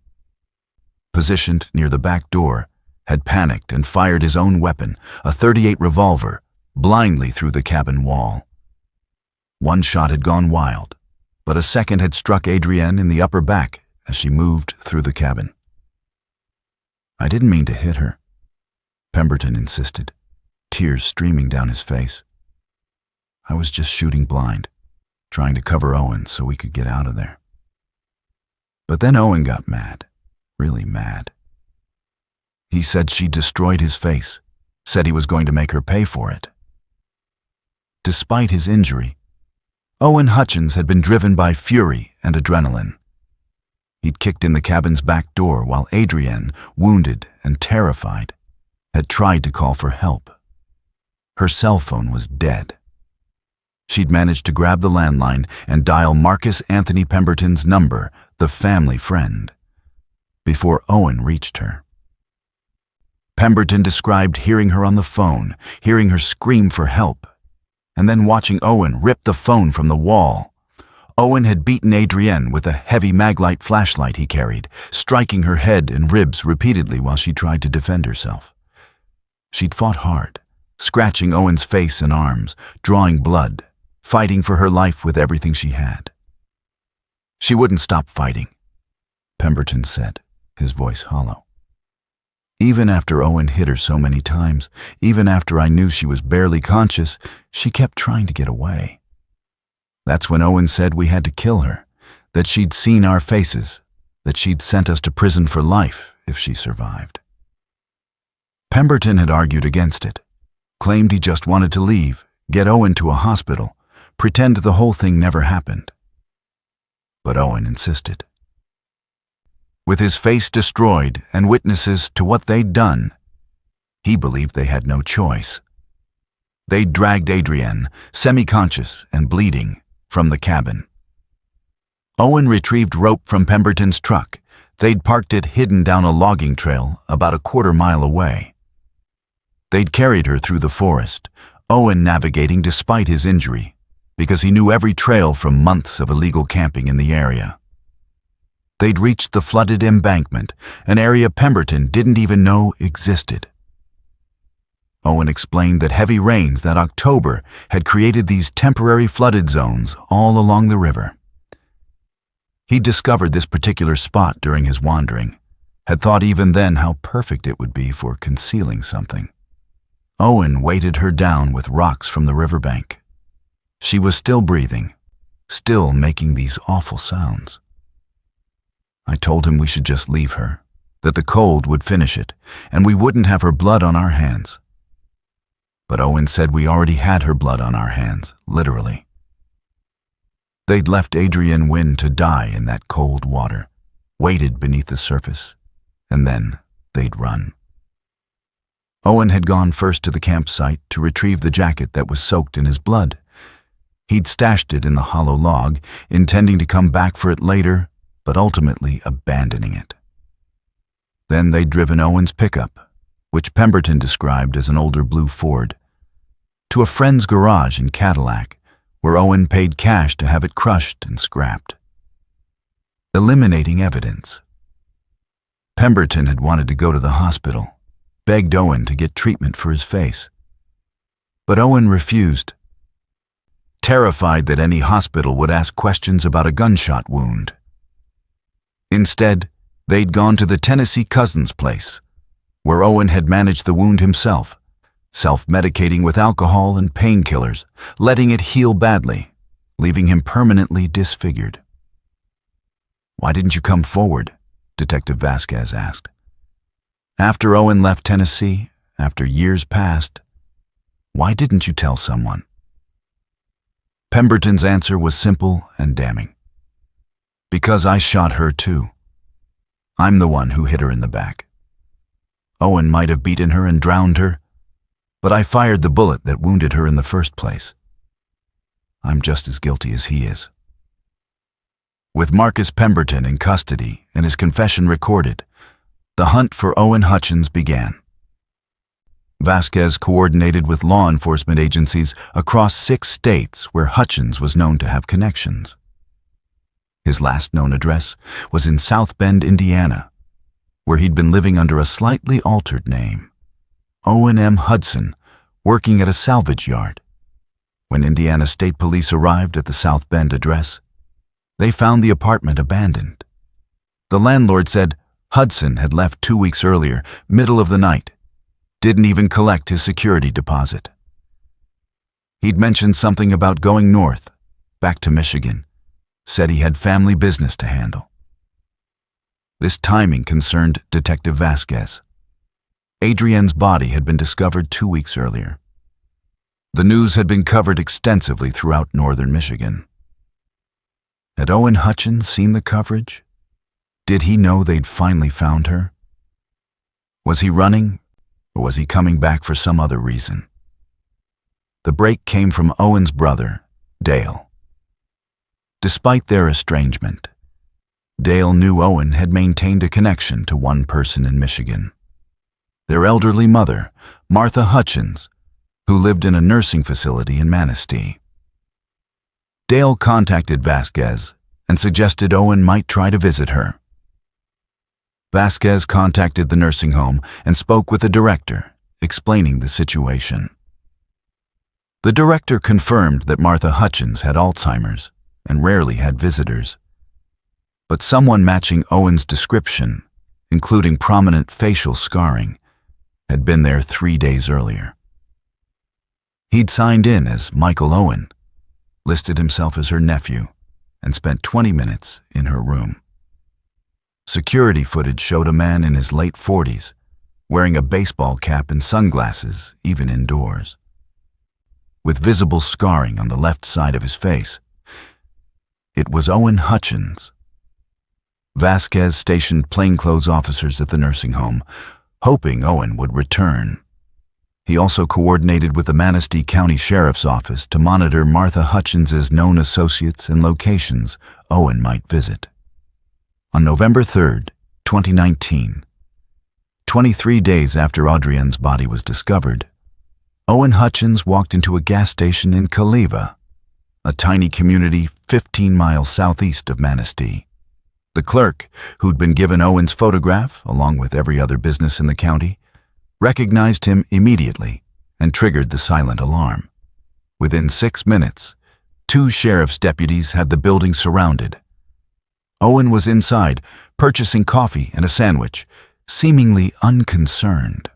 positioned near the back door, had panicked and fired his own weapon, a .38 revolver, blindly through the cabin wall. One shot had gone wild, but a second had struck Adrienne in the upper back as she moved through the cabin. "I didn't mean to hit her," Pemberton insisted, tears streaming down his face. "I was just shooting blind, trying to cover Owen so we could get out of there." But then Owen got mad, really mad. He said she destroyed his face, said he was going to make her pay for it. Despite his injury, Owen Hutchins had been driven by fury and adrenaline. He'd kicked in the cabin's back door while Adrienne, wounded and terrified, had tried to call for help. Her cell phone was dead. She'd managed to grab the landline and dial Marcus Anthony Pemberton's number, the family friend, before Owen reached her. Pemberton described hearing her on the phone, hearing her scream for help, and then watching Owen rip the phone from the wall. Owen had beaten Adrienne with a heavy Maglite flashlight he carried, striking her head and ribs repeatedly while she tried to defend herself. She'd fought hard, scratching Owen's face and arms, drawing blood, fighting for her life with everything she had. "She wouldn't stop fighting," Pemberton said, his voice hollow. "Even after Owen hit her so many times, even after I knew she was barely conscious, she kept trying to get away. That's when Owen said we had to kill her, that she'd seen our faces, that she'd sent us to prison for life if she survived." Pemberton had argued against it, claimed he just wanted to leave, get Owen to a hospital, pretend the whole thing never happened. But Owen insisted. With his face destroyed and witnesses to what they'd done, he believed they had no choice. They'd dragged Adrienne, semi-conscious and bleeding, from the cabin. Owen retrieved rope from Pemberton's truck. They'd parked it hidden down a logging trail about a quarter-mile away. They'd carried her through the forest, Owen navigating despite his injury, because he knew every trail from months of illegal camping in the area. They'd reached the flooded embankment, an area Pemberton didn't even know existed. Owen explained that heavy rains that October had created these temporary flooded zones all along the river. He'd discovered this particular spot during his wandering, had thought even then how perfect it would be for concealing something. Owen weighted her down with rocks from the riverbank. She was still breathing, still making these awful sounds. I told him we should just leave her, that the cold would finish it, and we wouldn't have her blood on our hands. But Owen said we already had her blood on our hands, literally. They'd left Adrienne Wynne to die in that cold water, waited beneath the surface, and then they'd run. Owen had gone first to the campsite to retrieve the jacket that was soaked in his blood. He'd stashed it in the hollow log, intending to come back for it later, but ultimately abandoning it. Then they'd driven Owen's pickup, which Pemberton described as an older blue Ford, to a friend's garage in Cadillac, where Owen paid cash to have it crushed and scrapped. Eliminating evidence. Pemberton had wanted to go to the hospital, begged Owen to get treatment for his face. But Owen refused, terrified that any hospital would ask questions about a gunshot wound. Instead, they'd gone to the Tennessee cousin's place, where Owen had managed the wound himself, self-medicating with alcohol and painkillers, letting it heal badly, leaving him permanently disfigured. "Why didn't you come forward?" Detective Vasquez asked. After Owen left Tennessee, after years passed, why didn't you tell someone? Pemberton's answer was simple and damning. Because I shot her too. I'm the one who hit her in the back. Owen might have beaten her and drowned her, but I fired the bullet that wounded her in the first place. I'm just as guilty as he is. With Marcus Pemberton in custody and his confession recorded, the hunt for Owen Hutchins began. Vasquez coordinated with law enforcement agencies across 6 states where Hutchins was known to have connections. His last known address was in South Bend, Indiana, where he'd been living under a slightly altered name, Owen M. Hudson, working at a salvage yard. When Indiana State Police arrived at the South Bend address, they found the apartment abandoned. The landlord said Hudson had left 2 weeks earlier, middle of the night, didn't even collect his security deposit. He'd mentioned something about going north, back to Michigan, said he had family business to handle. This timing concerned Detective Vasquez. Adrienne's body had been discovered 2 weeks earlier. The news had been covered extensively throughout northern Michigan. Had Owen Hutchins seen the coverage? Did he know they'd finally found her? Was he running, or was he coming back for some other reason? The break came from Owen's brother, Dale. Despite their estrangement, Dale knew Owen had maintained a connection to one person in Michigan. Their elderly mother, Martha Hutchins, who lived in a nursing facility in Manistee. Dale contacted Vasquez and suggested Owen might try to visit her. Vasquez contacted the nursing home and spoke with the director, explaining the situation. The director confirmed that Martha Hutchins had Alzheimer's and rarely had visitors. But someone matching Owen's description, including prominent facial scarring, had been there 3 days earlier. He'd signed in as Michael Owen, listed himself as her nephew, and spent 20 minutes in her room. Security footage showed a man in his late 40s, wearing a baseball cap and sunglasses, even indoors, with visible scarring on the left side of his face. It was Owen Hutchins. Vasquez stationed plainclothes officers at the nursing home, hoping Owen would return. He also coordinated with the Manistee County Sheriff's Office to monitor Martha Hutchins's known associates and locations Owen might visit. On November 3, 2019, 23 days after Adrienne's body was discovered, Owen Hutchins walked into a gas station in Caliva, a tiny community 15 miles southeast of Manistee. The clerk, who'd been given Owen's photograph, along with every other business in the county, recognized him immediately and triggered the silent alarm. Within 6 minutes, 2 sheriff's deputies had the building surrounded. Owen was inside, purchasing coffee and a sandwich, seemingly unconcerned.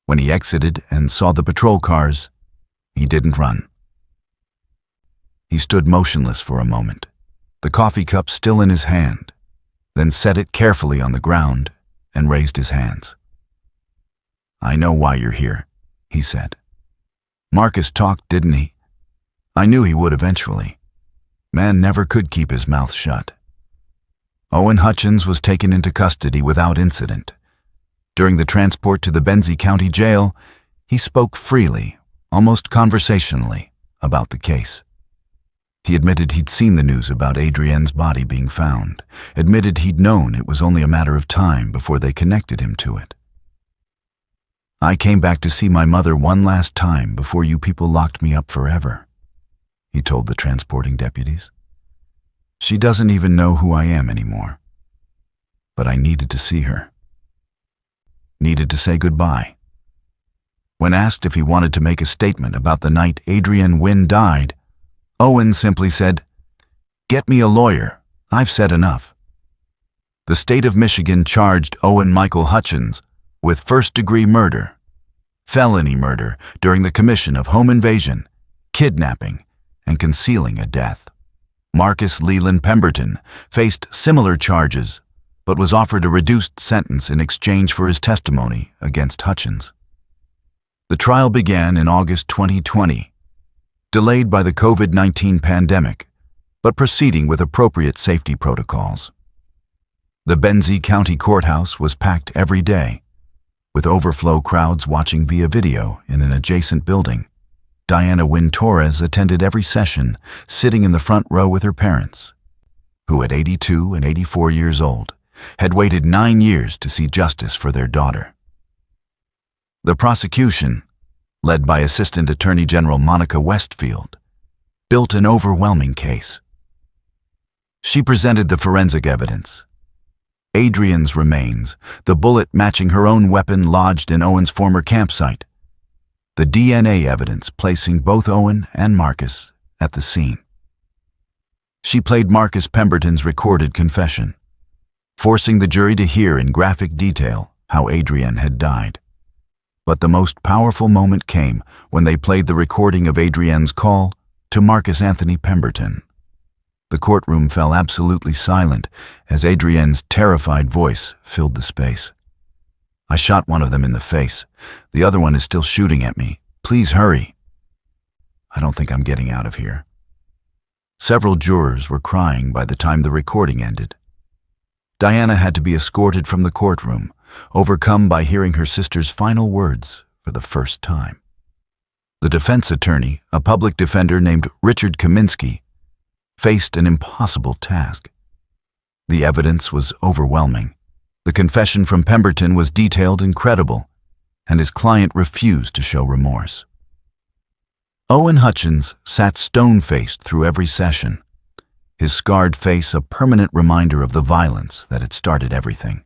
When he exited and saw the patrol cars, he didn't run. He stood motionless for a moment, the coffee cup still in his hand, then set it carefully on the ground and raised his hands. "I know why you're here," he said. "Marcus talked, didn't he? I knew he would eventually. Man never could keep his mouth shut." Owen Hutchins was taken into custody without incident. During the transport to the Benzie County Jail, he spoke freely, almost conversationally, about the case. He admitted he'd seen the news about Adrienne's body being found, admitted he'd known it was only a matter of time before they connected him to it. "I came back to see my mother one last time before you people locked me up forever," he told the transporting deputies. "She doesn't even know who I am anymore. But I needed to see her. Needed to say goodbye." When asked if he wanted to make a statement about the night Adrienne Wynn died, Owen simply said, "Get me a lawyer. I've said enough." The state of Michigan charged Owen Michael Hutchins with first-degree murder, felony murder during the commission of home invasion, kidnapping, and concealing a death. Marcus Leland Pemberton faced similar charges, but was offered a reduced sentence in exchange for his testimony against Hutchins. The trial began in August 2020, delayed by the COVID-19 pandemic, but proceeding with appropriate safety protocols. The Benzie County Courthouse was packed every day, with overflow crowds watching via video in an adjacent building. Diana Wynn Torres attended every session, sitting in the front row with her parents, who at 82 and 84 years old had waited 9 years to see justice for their daughter. The prosecution, led by Assistant Attorney General Monica Westfield, built an overwhelming case. She presented the forensic evidence. Adrian's remains, the bullet matching her own weapon lodged in Owen's former campsite, the DNA evidence placing both Owen and Marcus at the scene. She played Marcus Pemberton's recorded confession, forcing the jury to hear in graphic detail how Adrian had died. But the most powerful moment came when they played the recording of Adrian's call to Marcus Anthony Pemberton. The courtroom fell absolutely silent as Adrian's terrified voice filled the space. "I shot one of them in the face. The other one is still shooting at me. Please hurry. I don't think I'm getting out of here." Several jurors were crying by the time the recording ended. Diana had to be escorted from the courtroom, overcome by hearing her sister's final words for the first time. The defense attorney, a public defender named Richard Kaminsky, faced an impossible task. The evidence was overwhelming. The confession from Pemberton was detailed and credible, and his client refused to show remorse. Owen Hutchins sat stone-faced through every session, his scarred face a permanent reminder of the violence that had started everything.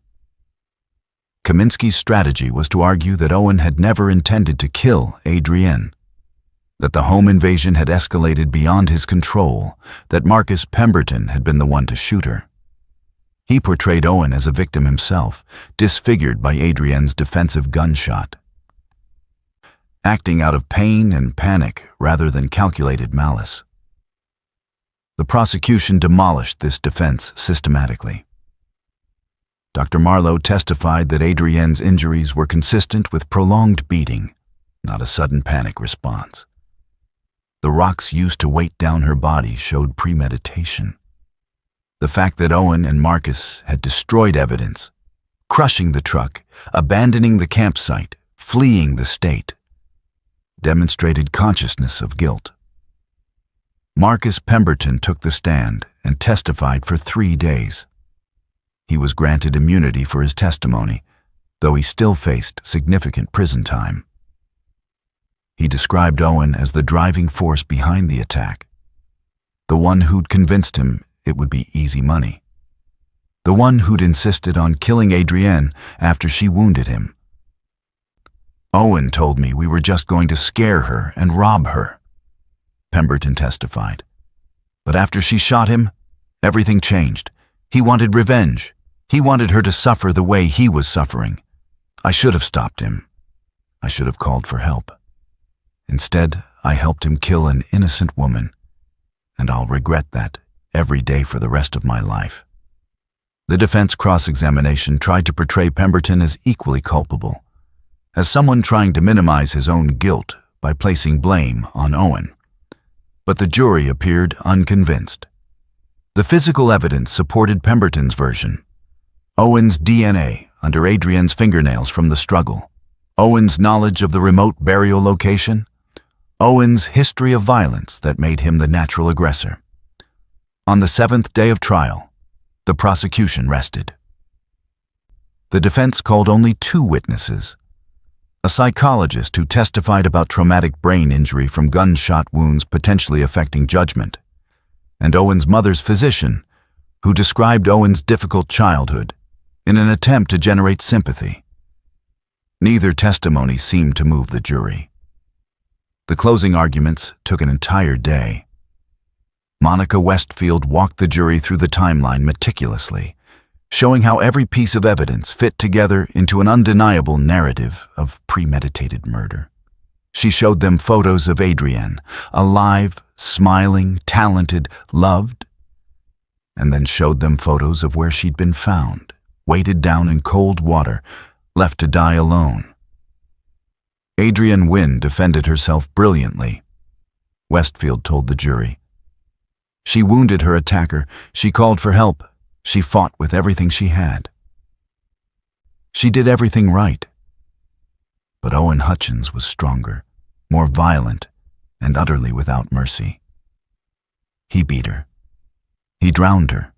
Kaminsky's strategy was to argue that Owen had never intended to kill Adrienne, that the home invasion had escalated beyond his control, that Marcus Pemberton had been the one to shoot her. He portrayed Owen as a victim himself, disfigured by Adrienne's defensive gunshot, acting out of pain and panic rather than calculated malice. The prosecution demolished this defense systematically. Dr. Marlowe testified that Adrienne's injuries were consistent with prolonged beating, not a sudden panic response. The rocks used to weight down her body showed premeditation. The fact that Owen and Marcus had destroyed evidence, crushing the truck, abandoning the campsite, fleeing the state, demonstrated consciousness of guilt. Marcus Pemberton took the stand and testified for 3 days. He was granted immunity for his testimony, though he still faced significant prison time. He described Owen as the driving force behind the attack, the one who'd convinced him it would be easy money, the one who'd insisted on killing Adrienne after she wounded him. "Owen told me we were just going to scare her and rob her," Pemberton testified. "But after she shot him, everything changed. He wanted revenge. He wanted her to suffer the way he was suffering. I should have stopped him. I should have called for help. Instead, I helped him kill an innocent woman, and I'll regret that every day for the rest of my life." The defense cross-examination tried to portray Pemberton as equally culpable, as someone trying to minimize his own guilt by placing blame on Owen. But the jury appeared unconvinced. The physical evidence supported Pemberton's version. Owen's DNA under Adrienne's fingernails from the struggle, Owen's knowledge of the remote burial location, Owen's history of violence that made him the natural aggressor. On the 7th day of trial, the prosecution rested. The defense called only 2 witnesses: a psychologist who testified about traumatic brain injury from gunshot wounds potentially affecting judgment, and Owen's mother's physician, who described Owen's difficult childhood in an attempt to generate sympathy. Neither testimony seemed to move the jury. The closing arguments took an entire day. Monica Westfield walked the jury through the timeline meticulously, showing how every piece of evidence fit together into an undeniable narrative of premeditated murder. She showed them photos of Adrienne, alive, smiling, talented, loved, and then showed them photos of where she'd been found, weighted down in cold water, left to die alone. Adrienne Wynne defended herself brilliantly, Westfield told the jury. She wounded her attacker, she called for help, she fought with everything she had. She did everything right. But Owen Hutchins was stronger, more violent, and utterly without mercy. He beat her. He drowned her.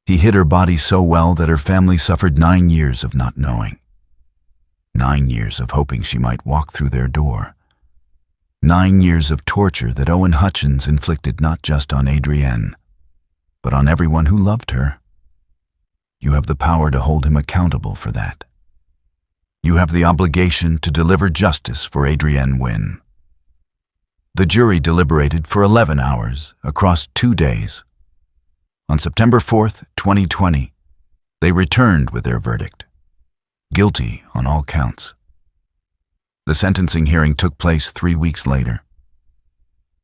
He hid her body so well that her family suffered 9 years of not knowing. 9 years of hoping she might walk through their door. 9 years of torture that Owen Hutchins inflicted not just on Adrienne, but on everyone who loved her. You have the power to hold him accountable for that. You have the obligation to deliver justice for Adrienne Wynne. The jury deliberated for 11 hours across 2 days. On September 4th, 2020, they returned with their verdict. Guilty on all counts. The sentencing hearing took place 3 weeks later.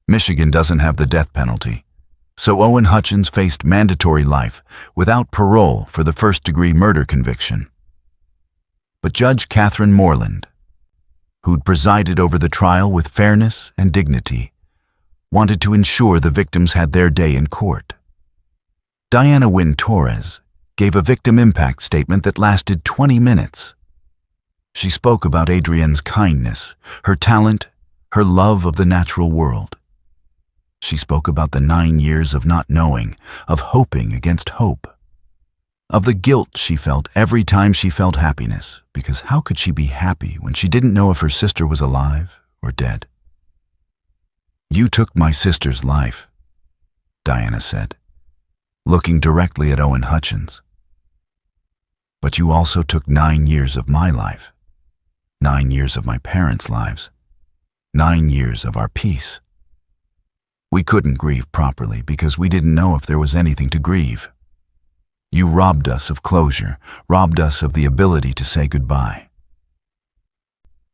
Michigan doesn't have the death penalty, so Owen Hutchins faced mandatory life without parole for the first-degree murder conviction. But Judge Catherine Moreland, who'd presided over the trial with fairness and dignity, wanted to ensure the victims had their day in court. Diana Wynne Torres gave a victim impact statement that lasted 20 minutes. She spoke about Adrienne's kindness, her talent, her love of the natural world. She spoke about the 9 years of not knowing, of hoping against hope, of the guilt she felt every time she felt happiness, because how could she be happy when she didn't know if her sister was alive or dead? "You took my sister's life," Diana said, looking directly at Owen Hutchins. "But you also took 9 years of my life, 9 years of my parents' lives, 9 years of our peace. We couldn't grieve properly because we didn't know if there was anything to grieve. You robbed us of closure, robbed us of the ability to say goodbye.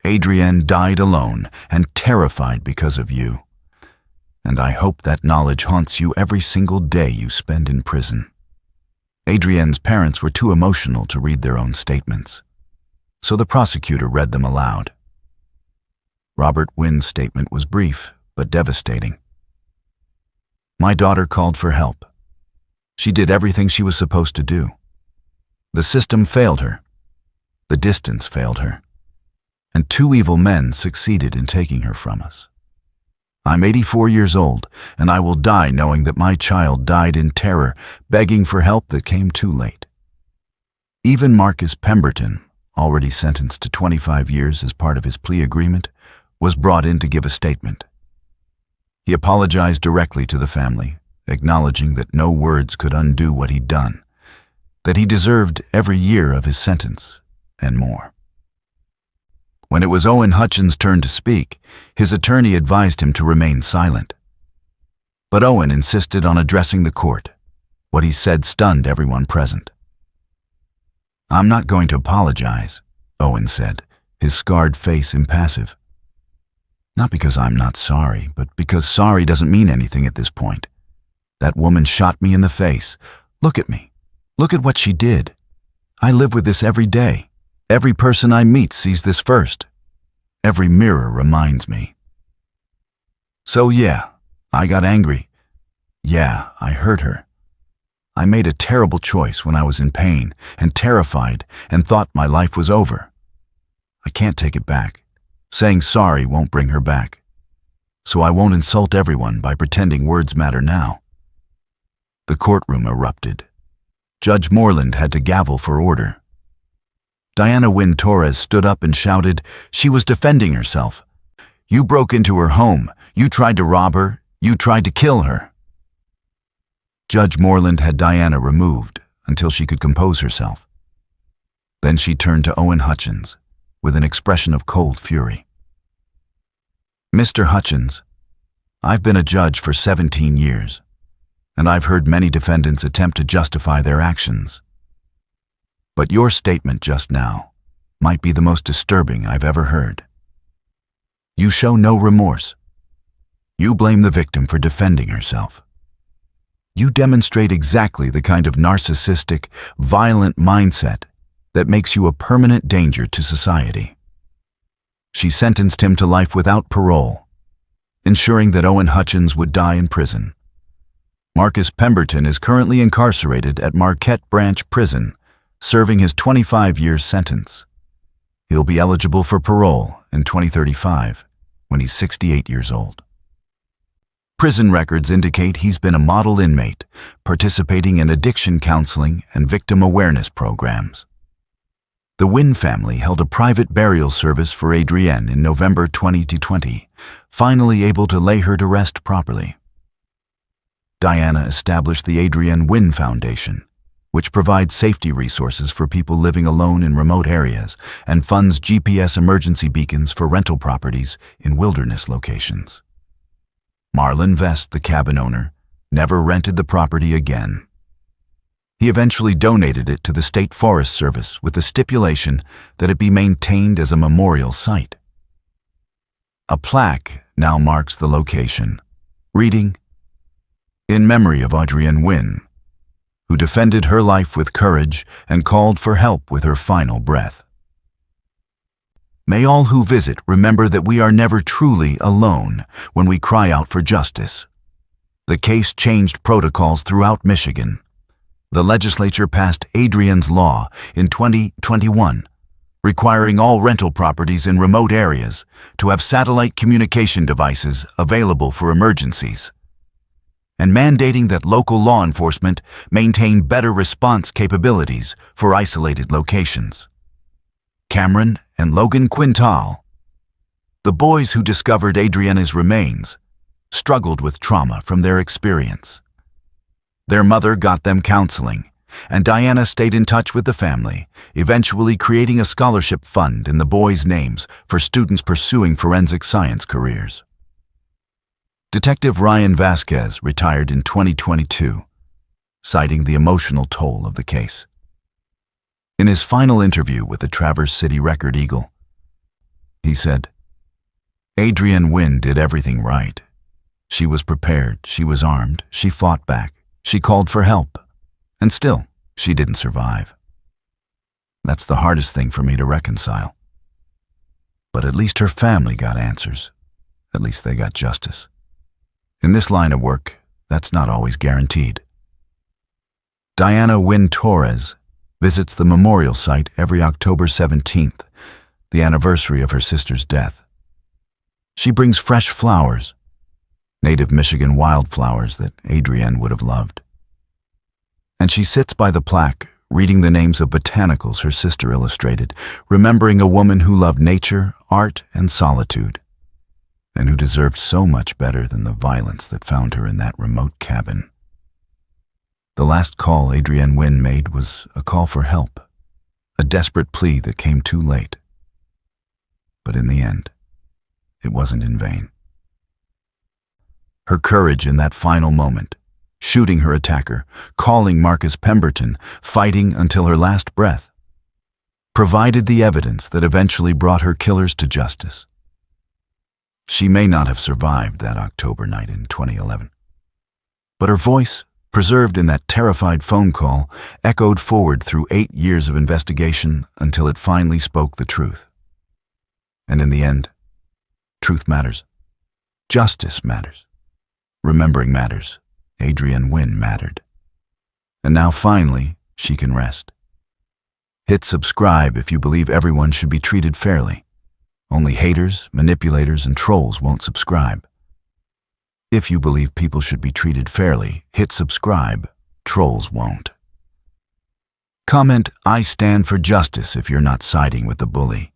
Adrienne died alone and terrified because of you. And I hope that knowledge haunts you every single day you spend in prison." Adrienne's parents were too emotional to read their own statements, so the prosecutor read them aloud. Robert Wynne's statement was brief but devastating. "My daughter called for help. She did everything she was supposed to do. The system failed her. The distance failed her. And 2 evil men succeeded in taking her from us. I'm 84 years old, and I will die knowing that my child died in terror, begging for help that came too late." Even Marcus Pemberton, already sentenced to 25 years as part of his plea agreement, was brought in to give a statement. He apologized directly to the family, acknowledging that no words could undo what he'd done, that he deserved every year of his sentence, and more. When it was Owen Hutchins' turn to speak, his attorney advised him to remain silent. But Owen insisted on addressing the court. What he said stunned everyone present. "I'm not going to apologize," Owen said, his scarred face impassive. "Not because I'm not sorry, but because sorry doesn't mean anything at this point. That woman shot me in the face. Look at me. Look at what she did. I live with this every day. Every person I meet sees this first. Every mirror reminds me. So yeah, I got angry. Yeah, I hurt her. I made a terrible choice when I was in pain and terrified and thought my life was over. I can't take it back. Saying sorry won't bring her back. So I won't insult everyone by pretending words matter now." The courtroom erupted. Judge Moreland had to gavel for order. Diana Wynne Torres stood up and shouted, "She was defending herself. You broke into her home. You tried to rob her. You tried to kill her." Judge Moreland had Diana removed until she could compose herself. Then she turned to Owen Hutchins with an expression of cold fury. "Mr. Hutchins, I've been a judge for 17 years, and I've heard many defendants attempt to justify their actions. But your statement just now might be the most disturbing I've ever heard. You show no remorse. You blame the victim for defending herself. You demonstrate exactly the kind of narcissistic, violent mindset that makes you a permanent danger to society. She sentenced him to life without parole, ensuring that Owen Hutchins would die in prison. Marcus Pemberton is currently incarcerated at Marquette Branch Prison, serving his 25-year sentence. He'll be eligible for parole in 2035, when he's 68 years old. Prison records indicate he's been a model inmate, participating in addiction counseling and victim awareness programs. The Wynn family held a private burial service for Adrienne in November 2020, finally able to lay her to rest properly. Diana established the Adrienne Wynn Foundation, which provides safety resources for people living alone in remote areas and funds GPS emergency beacons for rental properties in wilderness locations. Marlon Vest, the cabin owner, never rented the property again. He eventually donated it to the State Forest Service with the stipulation that it be maintained as a memorial site. A plaque now marks the location, reading, "In memory of Adrienne Wynn, who defended her life with courage and called for help with her final breath. May all who visit remember that we are never truly alone when we cry out for justice." The case changed protocols throughout Michigan. The legislature passed Adrienne's Law in 2021, requiring all rental properties in remote areas to have satellite communication devices available for emergencies, and mandating that local law enforcement maintain better response capabilities for isolated locations. Cameron and Logan Quintal, the boys who discovered Adrienne's remains, struggled with trauma from their experience. Their mother got them counseling, and Diana stayed in touch with the family, eventually creating a scholarship fund in the boys' names for students pursuing forensic science careers. Detective Ryan Vasquez retired in 2022, citing the emotional toll of the case. In his final interview with the Traverse City Record Eagle, he said, "Adrienne Wynn did everything right. She was prepared, she was armed, she fought back, she called for help, and still, she didn't survive. That's the hardest thing for me to reconcile. But at least her family got answers. At least they got justice. In this line of work, that's not always guaranteed." Diana Wynn Torres visits the memorial site every October 17th, the anniversary of her sister's death. She brings fresh flowers, native Michigan wildflowers that Adrienne would have loved. And she sits by the plaque, reading the names of botanicals her sister illustrated, remembering a woman who loved nature, art, and solitude, and who deserved so much better than the violence that found her in that remote cabin. The last call Adrienne Wynn made was a call for help, a desperate plea that came too late. But in the end, it wasn't in vain. Her courage in that final moment, shooting her attacker, calling Marcus Pemberton, fighting until her last breath, provided the evidence that eventually brought her killers to justice. She may not have survived that October night in 2011, but her voice, preserved in that terrified phone call, echoed forward through 8 years of investigation until it finally spoke the truth. And in the end, truth matters. Justice matters. Remembering matters. Adrienne Wynn mattered. And now finally, she can rest. Hit subscribe if you believe everyone should be treated fairly. Only haters, manipulators, and trolls won't subscribe. If you believe people should be treated fairly, hit subscribe. Trolls won't. Comment, "I stand for justice" if you're not siding with the bully.